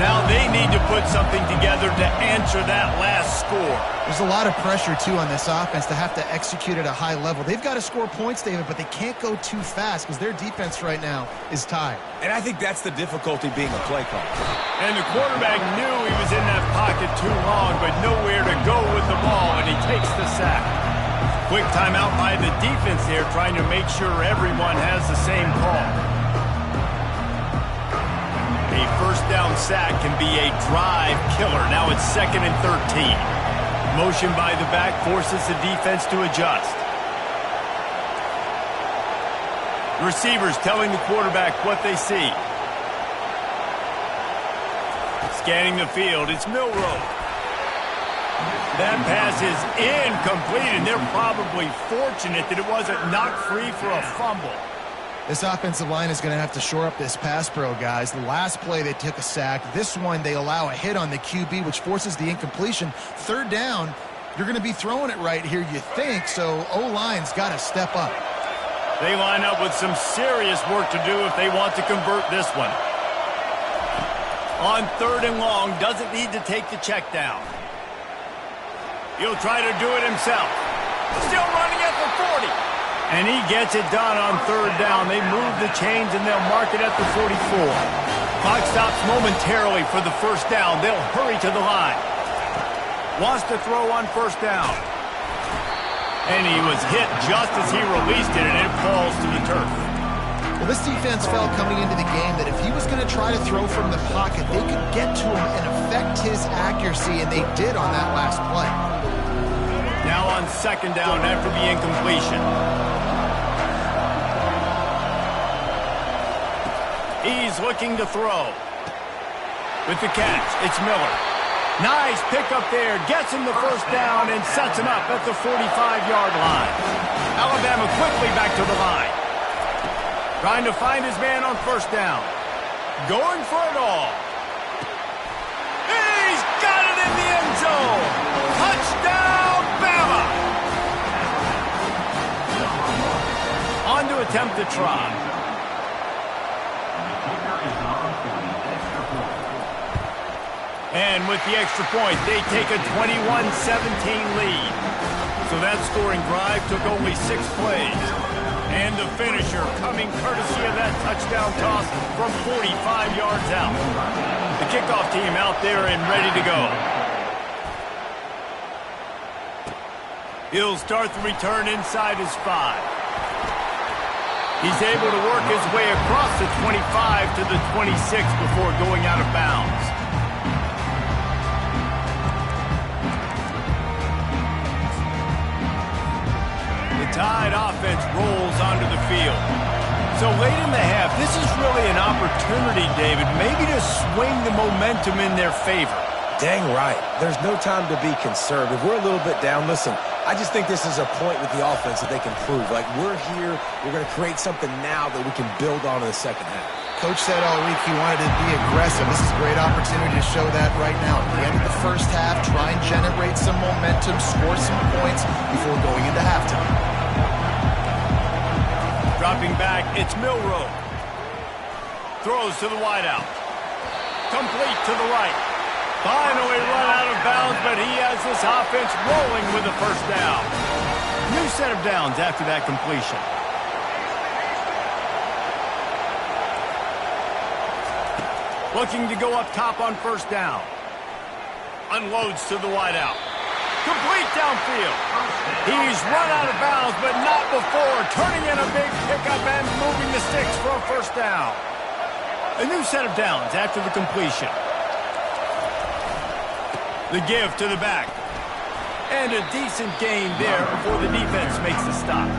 Now they need to put something together to answer that last score. There's a lot of pressure, too, on this offense to have to execute at a high level. They've got to score points, David, but they can't go too fast because their defense right now is tied. And I think that's the difficulty being a play caller. And the quarterback knew he was in that pocket too long, but nowhere to go with the ball, and he takes the sack. Quick timeout by the defense there, trying to make sure everyone has the same call. A first down sack can be a drive killer. Now it's 2nd and 13. Motion by the back forces the defense to adjust. Receivers telling the quarterback what they see. Scanning the field, it's Milroe. That pass is incomplete, and they're probably fortunate that it wasn't knocked free for a fumble. This offensive line is going to have to shore up this pass pro, guys. The last play, they took a sack. This one, they allow a hit on the QB, which forces the incompletion. Third down, you're going to be throwing it right here, you think, so O-line's got to step up. They line up with some serious work to do if they want to convert this one. On 3rd and long, doesn't need to take the check down. He'll try to do it himself. Still running at the 40. And he gets it done on 3rd down. They move the chains, and they'll mark it at the 44. Clock stops momentarily for the first down. They'll hurry to the line. Wants to throw on 1st down. And he was hit just as he released it, and it falls to the turf. Well, this defense felt coming into the game that if he was going to try to throw from the pocket, they could get to him and affect his accuracy, and they did on that last play. Now on 2nd down after the incompletion. He's looking to throw. With the catch, it's Miller. Nice pickup there. Gets him the 1st down and sets him up at the 45-yard line. Alabama quickly back to the line. Trying to find his man on 1st down. Going for it all. He's got it in the end zone. Touchdown, Bama. On to attempt the try. And with the extra point, they take a 21-17 lead. So that scoring drive took only 6 plays. And the finisher coming courtesy of that touchdown toss from 45 yards out. The kickoff team out there and ready to go. He'll start the return inside his 5. He's able to work his way across the 25 to the 26 before going out of bounds. Tide offense rolls onto the field. So late in the half, this is really an opportunity, David, maybe to swing the momentum in their favor. Dang right. There's no time to be conservative. We're a little bit down. Listen, I just think this is a point with the offense that they can prove. Like, we're here, we're going to create something now that we can build on in the second half. Coach said all week he wanted to be aggressive. This is a great opportunity to show that right now. At the end of the first half, try and generate some momentum, score some points before going into halftime. Dropping back, it's Milroe. Throws to the wideout. Complete to the right. Finally run out of bounds, but he has this offense rolling with a first down. New set of downs after that completion. Looking to go up top on first down. Unloads to the wideout. Complete downfield. He's run out of bounds, but not before turning in a big pickup and moving the sticks for a first down. A new set of downs after the completion. The give to the back. And a decent gain there before the defense makes the stop.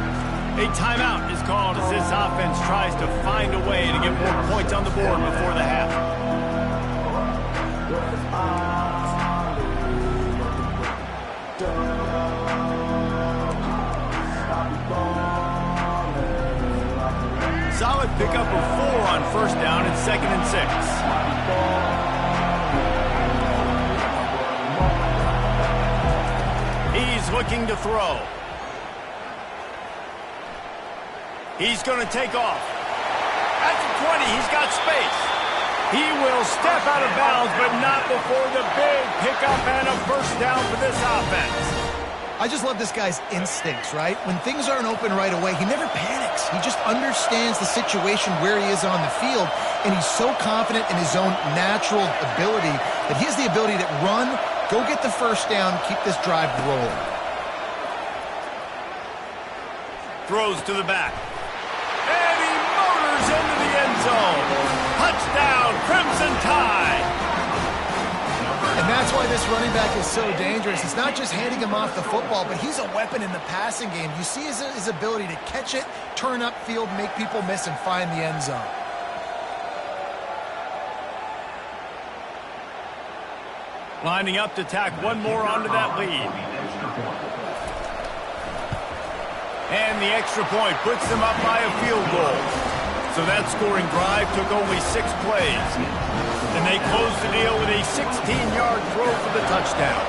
A timeout is called as this offense tries to find a way to get more points on the board before the half. Solid pickup of 4 on first down and 2nd and 6. He's looking to throw. He's going to take off. At the 20, he's got space. He will step out of bounds, but not before the big pickup and a first down for this offense. I just love this guy's instincts, right? When things aren't open right away, he never panics. He just understands the situation where he is on the field, and he's so confident in his own natural ability that he has the ability to run, go get the first down, keep this drive rolling. Throws to the back. And he motors into the end zone. Touchdown, Crimson Tide. And that's why this running back is so dangerous. It's not just handing him off the football, but he's a weapon in the passing game. You see his ability to catch it, turn upfield, make people miss, and find the end zone. Lining up to tack one more onto that lead. And the extra point puts them up by a field goal. So that scoring drive took only 6 plays. And they closed the deal with a 16-yard throw for the touchdown.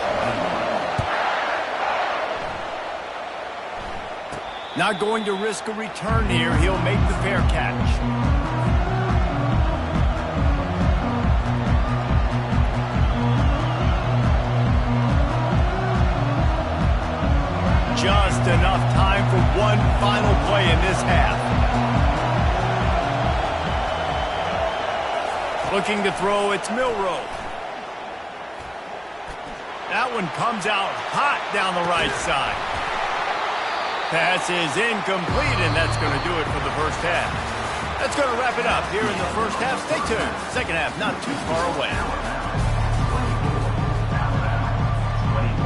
Not going to risk a return here. He'll make the fair catch. Just enough time for one final play in this half. Looking to throw, it's Milroe. That one comes out hot down the right side. Pass is incomplete, and that's going to do it for the first half. That's going to wrap it up here in the first half. Stay tuned. Second half not too far away.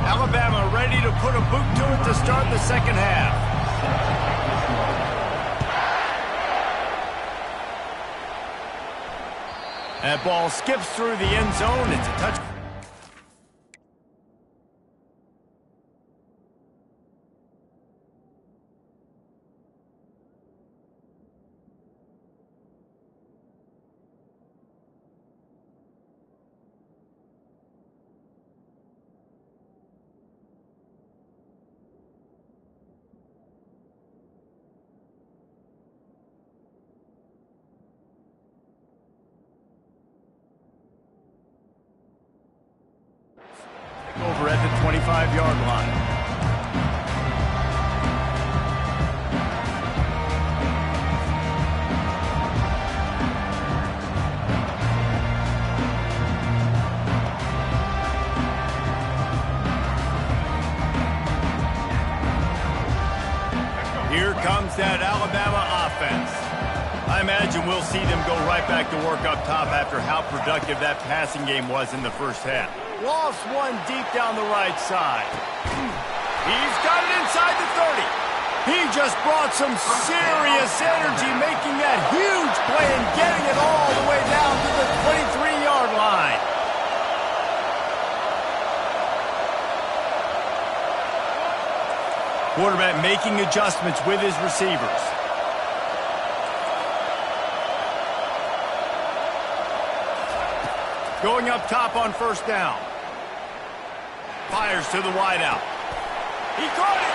Alabama ready to put a boot to it to start the second half. That ball skips through the end zone. It's a touch. Over at the 25-yard line. Here comes that Alabama offense. I imagine we'll see them go right back to work up top after how productive that passing game was in the first half. Lost one deep down the right side. He's got it inside the 30. He just brought some serious energy, making that huge play and getting it all the way down to the 23-yard line. Quarterback making adjustments with his receivers. Going up top on first down. Fires to the wideout. He caught it.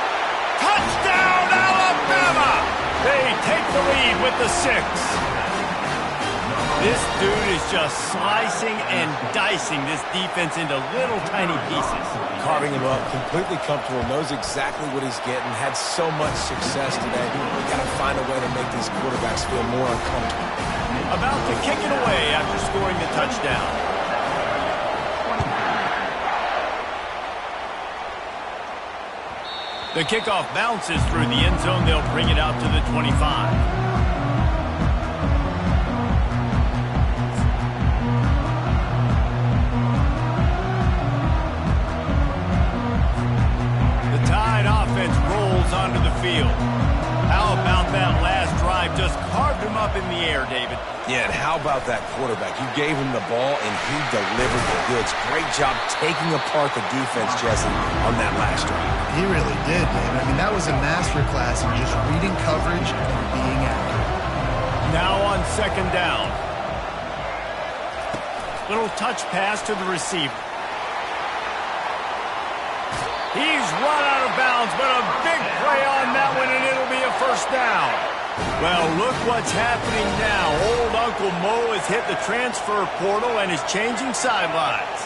Touchdown, Alabama! They take the lead with the 6. This dude is just slicing and dicing this defense into little tiny pieces. Carving him up, completely comfortable, knows exactly what he's getting, had so much success today. We've got to find a way to make these quarterbacks feel more uncomfortable. About to kick it away after scoring the touchdown. The kickoff bounces through the end zone. They'll bring it out to the 25. Offense rolls onto the field. How about that last drive? Just carved him up in the air, David. Yeah, and how about that quarterback? You gave him the ball, and he delivered the goods. Great job taking apart the defense, Jesse, on that last drive. He really did, David. I mean, that was a masterclass in just reading coverage and being accurate. Now on second down. Little touch pass to the receiver. He's run out of bounds, but a big play on that one, and it'll be a first down. Well, look what's happening now. Old Uncle Mo has hit the transfer portal and is changing sidelines.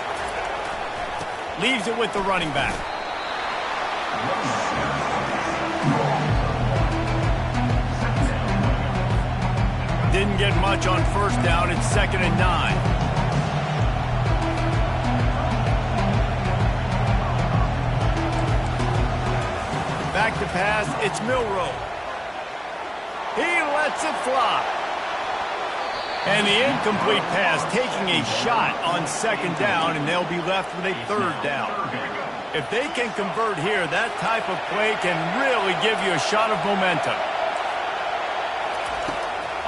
Leaves it with the running back. Didn't get much on first down. It's 2nd and 9. Back to pass, it's Milroe. He lets it fly. And the incomplete pass taking a shot on second down, and they'll be left with a third down. If they can convert here, that type of play can really give you a shot of momentum.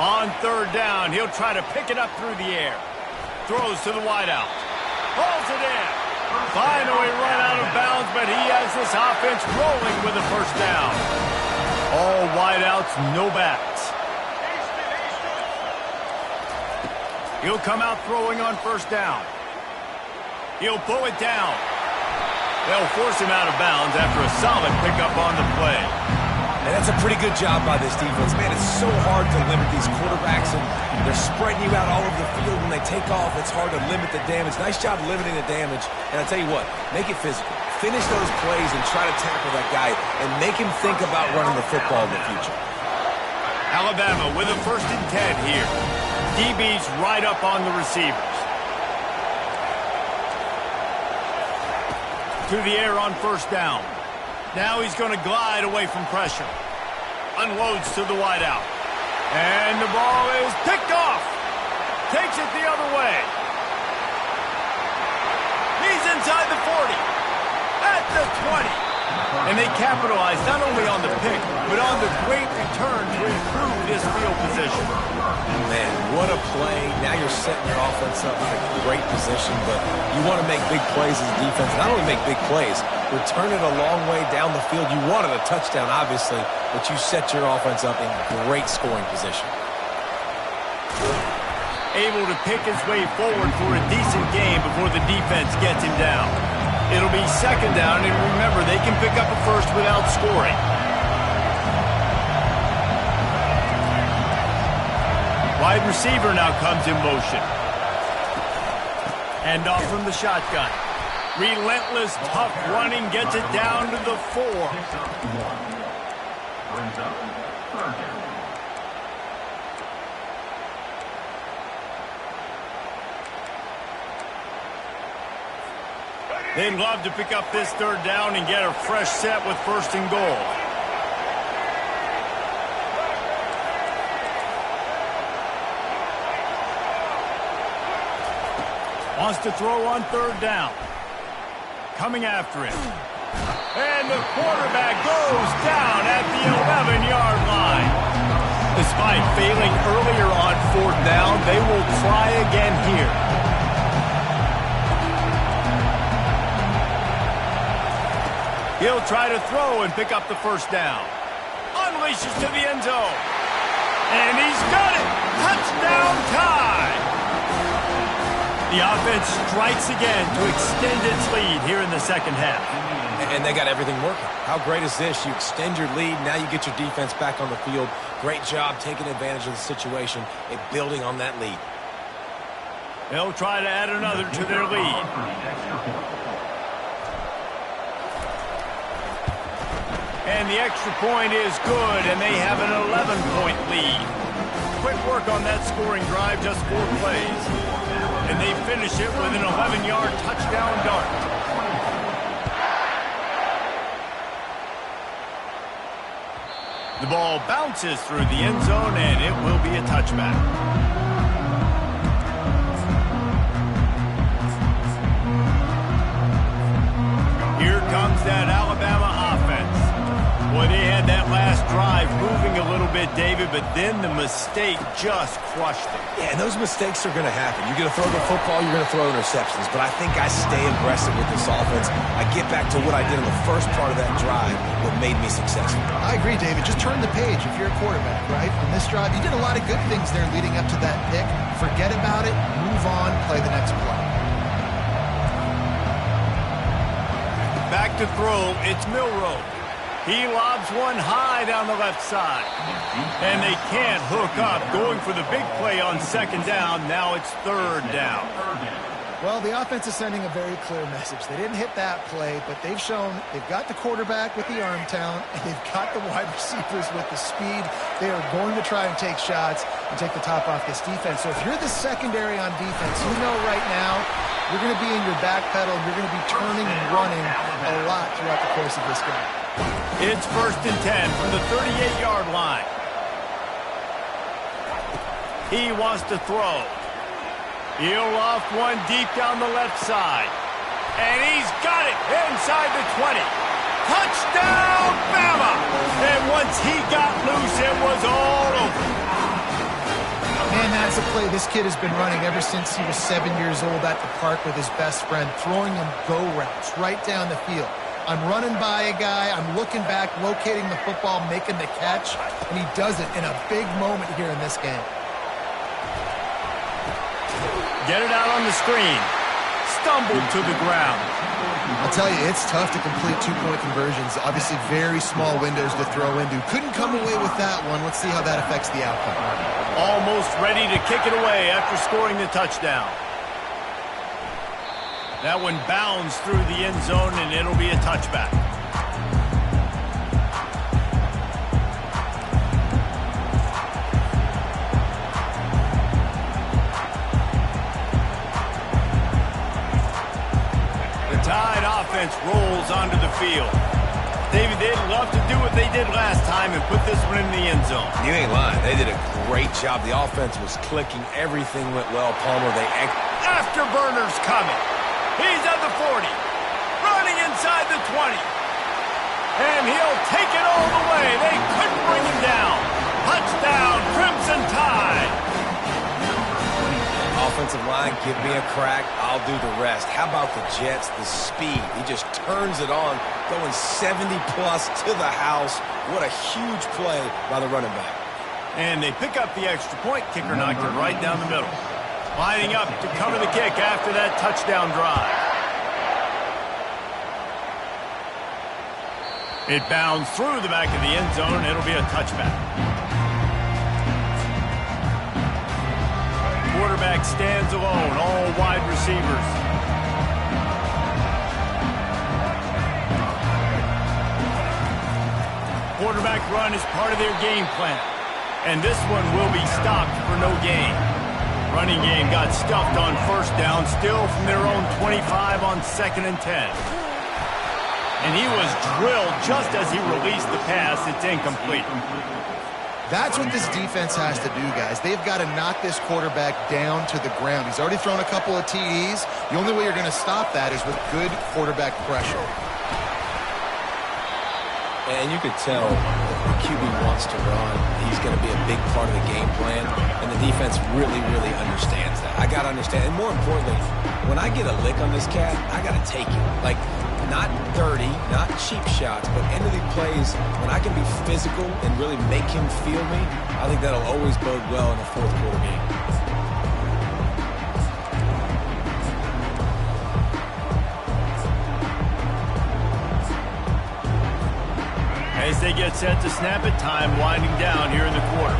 On third down, he'll try to pick it up through the air. Throws to the wideout. Hauls it in. Finally run out of bounds, but he has this offense rolling with a first down. All wideouts, no backs. He'll come out throwing on first down. He'll pull it down. They'll force him out of bounds after a solid pickup on the play. And that's a pretty good job by this defense. Man, it's so hard to limit these quarterbacks, and they're spreading you out all over the field. When they take off, it's hard to limit the damage. Nice job limiting the damage. And I'll tell you what, make it physical. Finish those plays and try to tackle that guy and make him think about running the football in the future. Alabama with a 1st and 10 here. DB's right up on the receivers. To the air on first down. Now he's going to glide away from pressure. Unloads to the wideout. And the ball is picked off. Takes it the other way. He's inside the 40. At the 20. And they capitalize not only on the pick, but on the great return to improve this field position. Man, what a play. Now you're setting your offense up in a great position, but you want to make big plays as a defense. Not only make big plays, return it a long way down the field. You wanted a touchdown, obviously, but you set your offense up in great scoring position. Able to pick his way forward for a decent game before the defense gets him down. It'll be second down, and remember, they can pick up a first without scoring. Wide receiver now comes in motion. And off from the shotgun. Relentless, tough running gets it down to the 4. Brings up 3rd down. They'd love to pick up this 3rd down and get a fresh set with 1st and goal. Wants to throw on 3rd down. Coming after it. And the quarterback goes down at the 11-yard line. Despite failing earlier on 4th down, they will try again here. He'll try to throw and pick up the first down. Unleashes to the end zone. And he's got it. Touchdown tie. The offense strikes again to extend its lead here in the second half. And they got everything working. How great is this? You extend your lead. Now you get your defense back on the field. Great job taking advantage of the situation and building on that lead. They'll try to add another to their lead. And the extra point is good, and they have an 11-point lead. Quick work on that scoring drive, just 4 plays. And they finish it with an 11-yard touchdown dart. The ball bounces through the end zone, and it will be a touchback. Here comes that Alabama offense. Boy, they had that last drive moving a little bit, David, but then the mistake just crushed them. Yeah, and those mistakes are going to happen. You're going to throw the football, you're going to throw interceptions. But I think I stay aggressive with this offense. I get back to what I did in the first part of that drive, what made me successful. I agree, David. Just turn the page if you're a quarterback, right? In this drive, you did a lot of good things there leading up to that pick. Forget about it, move on, play the next play. Back to throw, it's Milroe. He lobs one high down the left side. And they can't hook up. Going for the big play on second down. Now it's third down. Well, the offense is sending a very clear message. They didn't hit that play, but they've shown they've got the quarterback with the arm talent, and they've got the wide receivers with the speed. They are going to try and take shots and take the top off this defense. So if you're the secondary on defense, you know right now you're going to be in your back pedal, and you're going to be turning and running a lot throughout the course of this game. It's 1st and 10 from the 38-yard line. He wants to throw. He'll loft one deep down the left side. And he's got it inside the 20. Touchdown, Bama! And once he got loose, it was all over. Man, that's a play this kid has been running ever since he was 7 years old at the park with his best friend, throwing him go routes right down the field. I'm running by a guy, I'm looking back, locating the football, making the catch, and he does it in a big moment here in this game. Get it out on the screen. Stumbled to the ground. I'll tell you, it's tough to complete two-point conversions. Obviously, very small windows to throw into. Couldn't come away with that one. Let's see how that affects the outcome. Almost ready to kick it away after scoring the touchdown. That one bounds through the end zone, and it'll be a touchback. The Tide offense rolls onto the field. David, they'd love to do what they did last time and put this one in the end zone. You ain't lying. They did a great job. The offense was clicking. Everything went well. Palmer, Afterburners coming. He's at the 40, running inside the 20, and he'll take it all the way. They couldn't bring him down. Touchdown, Crimson Tide. Offensive line, give me a crack. I'll do the rest. How about the Jets? The speed. He just turns it on, going 70-plus to the house. What a huge play by the running back. And they pick up the extra point. Kicker knocked it right down the middle. Lining up to cover the kick after that touchdown drive. It bounds through the back of the end zone. It'll be a touchback. Quarterback stands alone, all wide receivers. Quarterback run is part of their game plan. And this one will be stopped for no gain. Running game got stuffed on first down, still from their own 25 on 2nd and 10. And he was drilled just as he released the pass. It's incomplete. That's what this defense has to do, guys. They've got to knock this quarterback down to the ground. He's already thrown a couple of TDs. The only way you're going to stop that is with good quarterback pressure. And you could tell the QB wants to run. He's going to be a big part of the game plan. And the defense really, really understands that. I got to understand. And more importantly, when I get a lick on this cat, I got to take it. Like, not dirty, not cheap shots, but into the plays when I can be physical and really make him feel me, I think that'll always bode well in a fourth quarter game. As they get set to snap it, time winding down here in the quarter.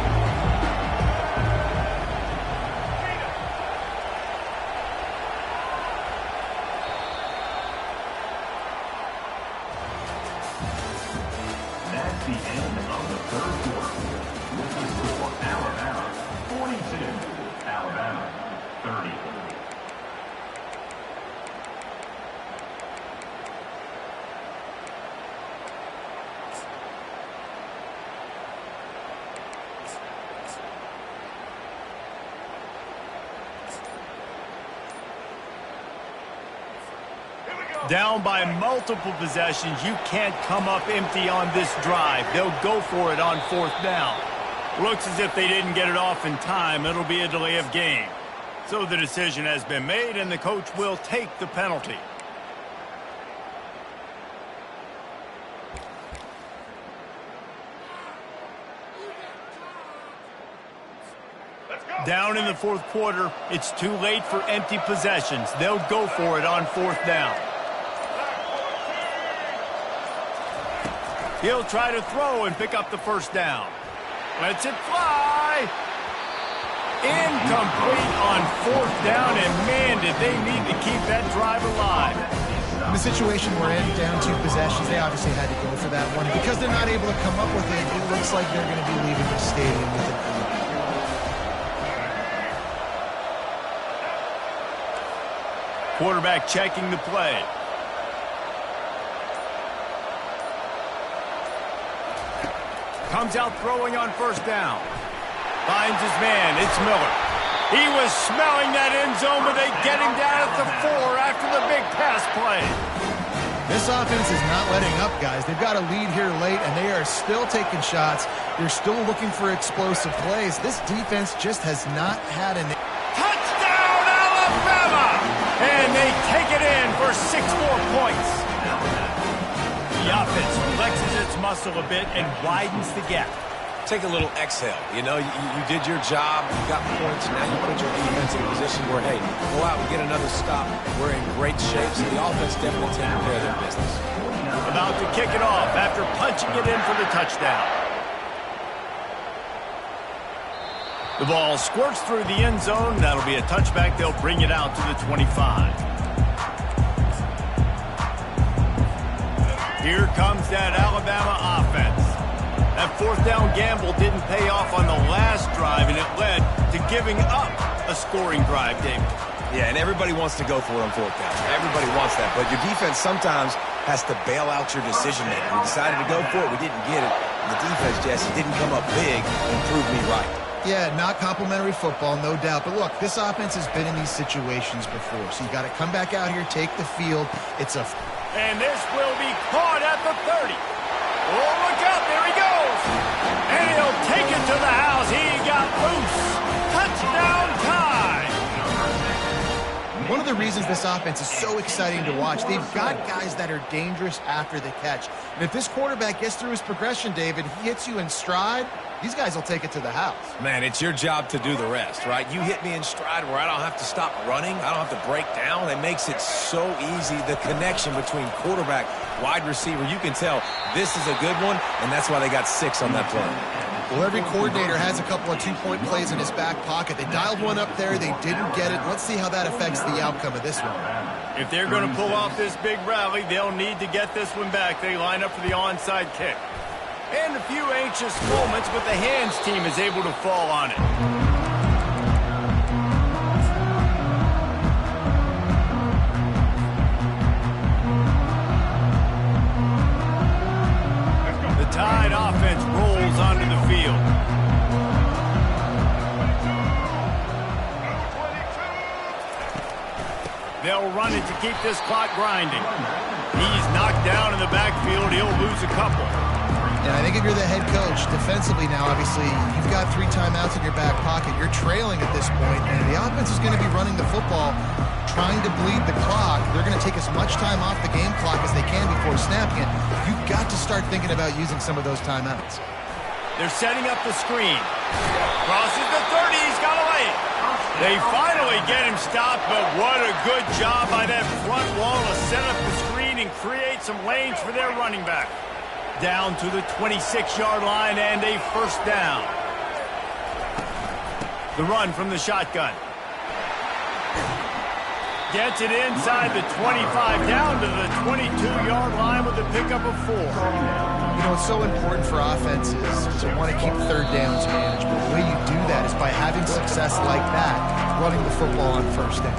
That's the end of the third quarter. With the score, Alabama 42, Alabama 30. Down by multiple possessions, you can't come up empty on this drive. They'll go for it on fourth down. Looks as if they didn't get it off in time. It'll be a delay of game. So the decision has been made, and the coach will take the penalty. Down in the fourth quarter, it's too late for empty possessions. They'll go for it on fourth down. He'll try to throw and pick up the first down. Lets it fly. Incomplete on fourth down, and man, did they need to keep that drive alive. In the situation we're in, down 2 possessions, they obviously had to go for that one. Because they're not able to come up with it, it looks like they're going to be leaving the stadium with an lead. Quarterback checking the play. Comes out throwing on first down. Finds his man. It's Miller. He was smelling that end zone, but they get him down at the 4 after the big pass play. This offense is not letting up, guys. They've got a lead here late, and they are still taking shots. They're still looking for explosive plays. This defense just has not had an... Touchdown, Alabama! And they take it in for 6 more points. The offense flexes its muscle a bit and widens the gap. Take a little exhale. You know, you did your job, you got points, now you put your defense in a position where, hey, go out and get another stop. We're in great shape, so the offense definitely taking care of their business. About to kick it off after punching it in for the touchdown. The ball squirts through the end zone. That'll be a touchback. They'll bring it out to the 25. Here comes that Alabama offense. That fourth down gamble didn't pay off on the last drive, and it led to giving up a scoring drive, David. Yeah, and everybody wants to go for it on fourth down. Everybody wants that, but your defense sometimes has to bail out your decision-making. We decided to go for it. We didn't get it. And the defense, Jesse, didn't come up big and prove me right. Yeah, not complimentary football, no doubt. But look, this offense has been in these situations before, so you got to come back out here, take the field. It's a... And this will be caught at the 30. Oh, look out, there he goes. And he'll take it to the house. He got loose. Touchdown time. One of the reasons this offense is so exciting to watch, they've got guys that are dangerous after the catch. And if this quarterback gets through his progression, David, he hits you in stride, these guys will take it to the house. Man, it's your job to do the rest, right? You hit me in stride where I don't have to stop running. I don't have to break down. It makes it so easy. The connection between quarterback, wide receiver, you can tell this is a good one, and that's why they got 6 on that play. Well, every coordinator has a couple of 2-point plays in his back pocket. They dialed one up there. They didn't get it. Let's see how that affects the outcome of this one. If they're going to pull off this big rally, they'll need to get this one back. They line up for the onside kick. And a few anxious moments, but the hands team is able to fall on it. The Tide offense rolls onto the field. They'll run it to keep this clock grinding. He's knocked down in the backfield. He'll lose a couple. And I think if you're the head coach, defensively now, obviously, you've got 3 timeouts in your back pocket. You're trailing at this point, and the offense is going to be running the football. trying to bleed the clock. They're going to take as much time off the game clock as they can before snapping it. You've got to start thinking about using some of those timeouts. They're setting up the screen. Crosses the 30. He's got away. They finally get him stopped, but what a good job by that front wall to set up the screen and create some lanes for their running back. Down to the 26-yard line and a first down. The run from the shotgun. Gets it inside the 25, down to the 22-yard line with a pickup of 4. You know, it's so important for offenses to want to keep third downs manageable. The way you do that is by having success like that, running the football on first down.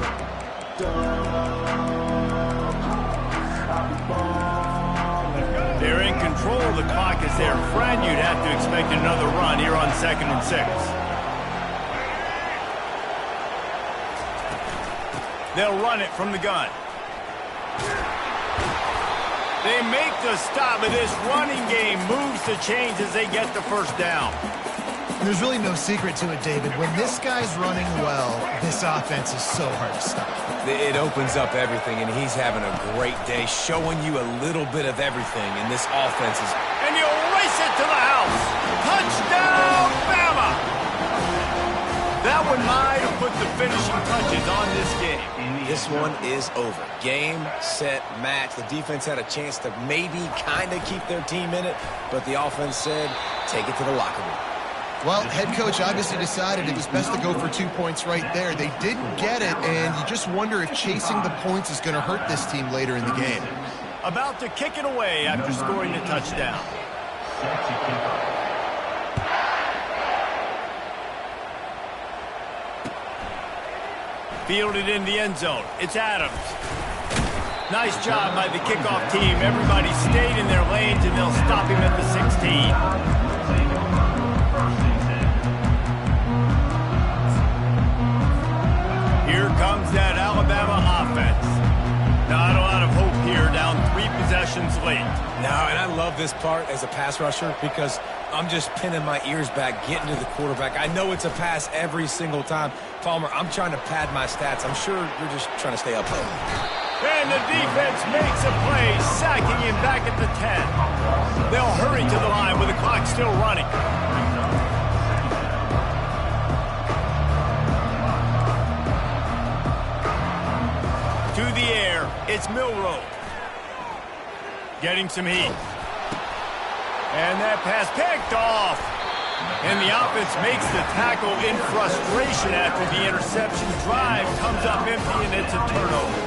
They're in control of the clock as their friend. You'd have to expect another run here on 2nd and 6. They'll run it from the gun. They make the stop, but this running game moves the chains as they get the first down. There's really no secret to it, David. When this guy's running well, this offense is so hard to stop. It opens up everything, and he's having a great day, showing you a little bit of everything in this offense. And he'll race it to the house. Touchdown, Bama! That one might have put the finishing touches on this game. This one is over. Game, set, match. The defense had a chance to maybe kind of keep their team in it, but the offense said, take it to the locker room. Well, head coach obviously decided it was best to go for 2 points right there. They didn't get it, and you just wonder if chasing the points is going to hurt this team later in the game. About to kick it away after scoring the touchdown. Fielded in the end zone. It's Adams. Nice job by the kickoff team. Everybody stayed in their lanes, and they'll stop him at the 16. Here comes that Alabama offense. Not a lot of hope here, down 3 possessions late. No, and I love this part as a pass rusher because I'm just pinning my ears back, getting to the quarterback. I know it's a pass every single time. Palmer, I'm trying to pad my stats. I'm sure you're just trying to stay up there. And the defense makes a play, sacking him back at the 10. They'll hurry to the line with the clock still running. To the air, it's Milroe. Getting some heat. And that pass picked off. And the offense makes the tackle in frustration after the interception. Drive comes up empty, and it's a turnover.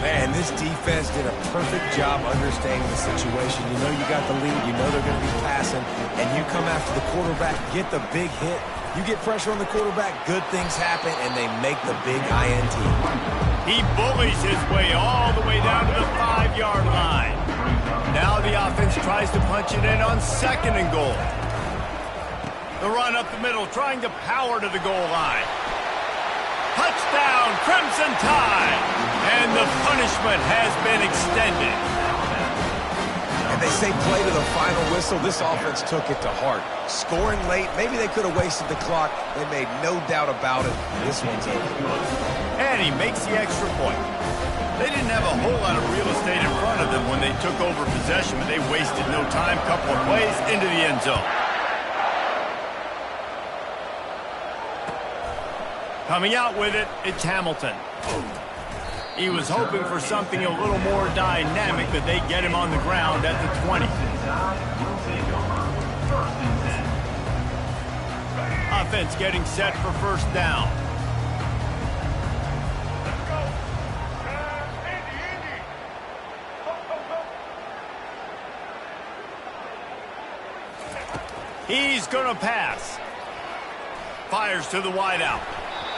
Man, this defense did a perfect job understanding the situation. You know you got the lead. You know they're going to be passing. And you come after the quarterback, get the big hit. You get pressure on the quarterback, good things happen, and they make the big INT. He bullies his way all the way down to the 5-yard line. Now the offense tries to punch it in on 2nd and goal. The run up the middle, trying to power to the goal line. Touchdown, Crimson Tide! And the punishment has been extended. And they say play to the final whistle. This offense took it to heart. Scoring late, maybe they could have wasted the clock. They made no doubt about it. This one's over. And he makes the extra point. They didn't have a whole lot of real estate in front of them when they took over possession, but they wasted no time. Couple of plays into the end zone. Coming out with it, it's Hamilton. He was hoping for something a little more dynamic, but they get him on the ground at the 20. Offense getting set for first down. He's going to pass. Fires to the wideout.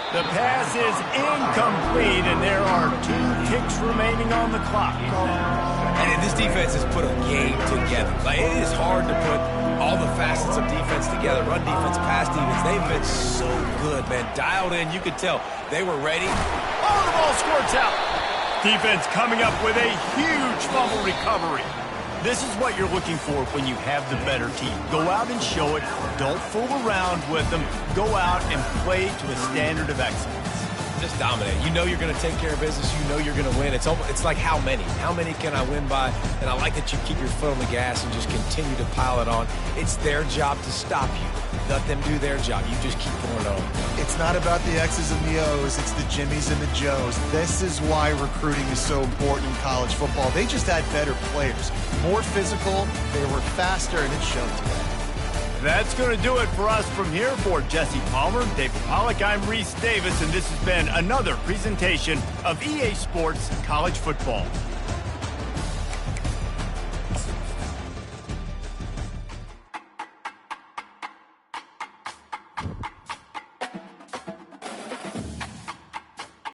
The pass is incomplete, and there are 2 ticks remaining on the clock. And this defense has put a game together. Like, it is hard to put all the facets of defense together. Run defense, pass defense. They've been so good, man. Dialed in. You could tell they were ready. Oh, the ball squirts out. Defense coming up with a huge fumble recovery. This is what you're looking for when you have the better team. Go out and show it. Don't fool around with them. Go out and play to a standard of excellence. Just dominate. You know you're going to take care of business. You know you're going to win. It's like how many? How many can I win by? And I like that you keep your foot on the gas and just continue to pile it on. It's their job to stop you. Let them do their job. You just keep going on. It's not about the X's and the O's. It's the Jimmies and the Joes. This is why recruiting is so important in college football. They just had better players. More physical. They were faster, and it showed today. That's going to do it for us from here. For Jesse Palmer, David Pollack, I'm Reese Davis, and this has been another presentation of EA Sports College Football.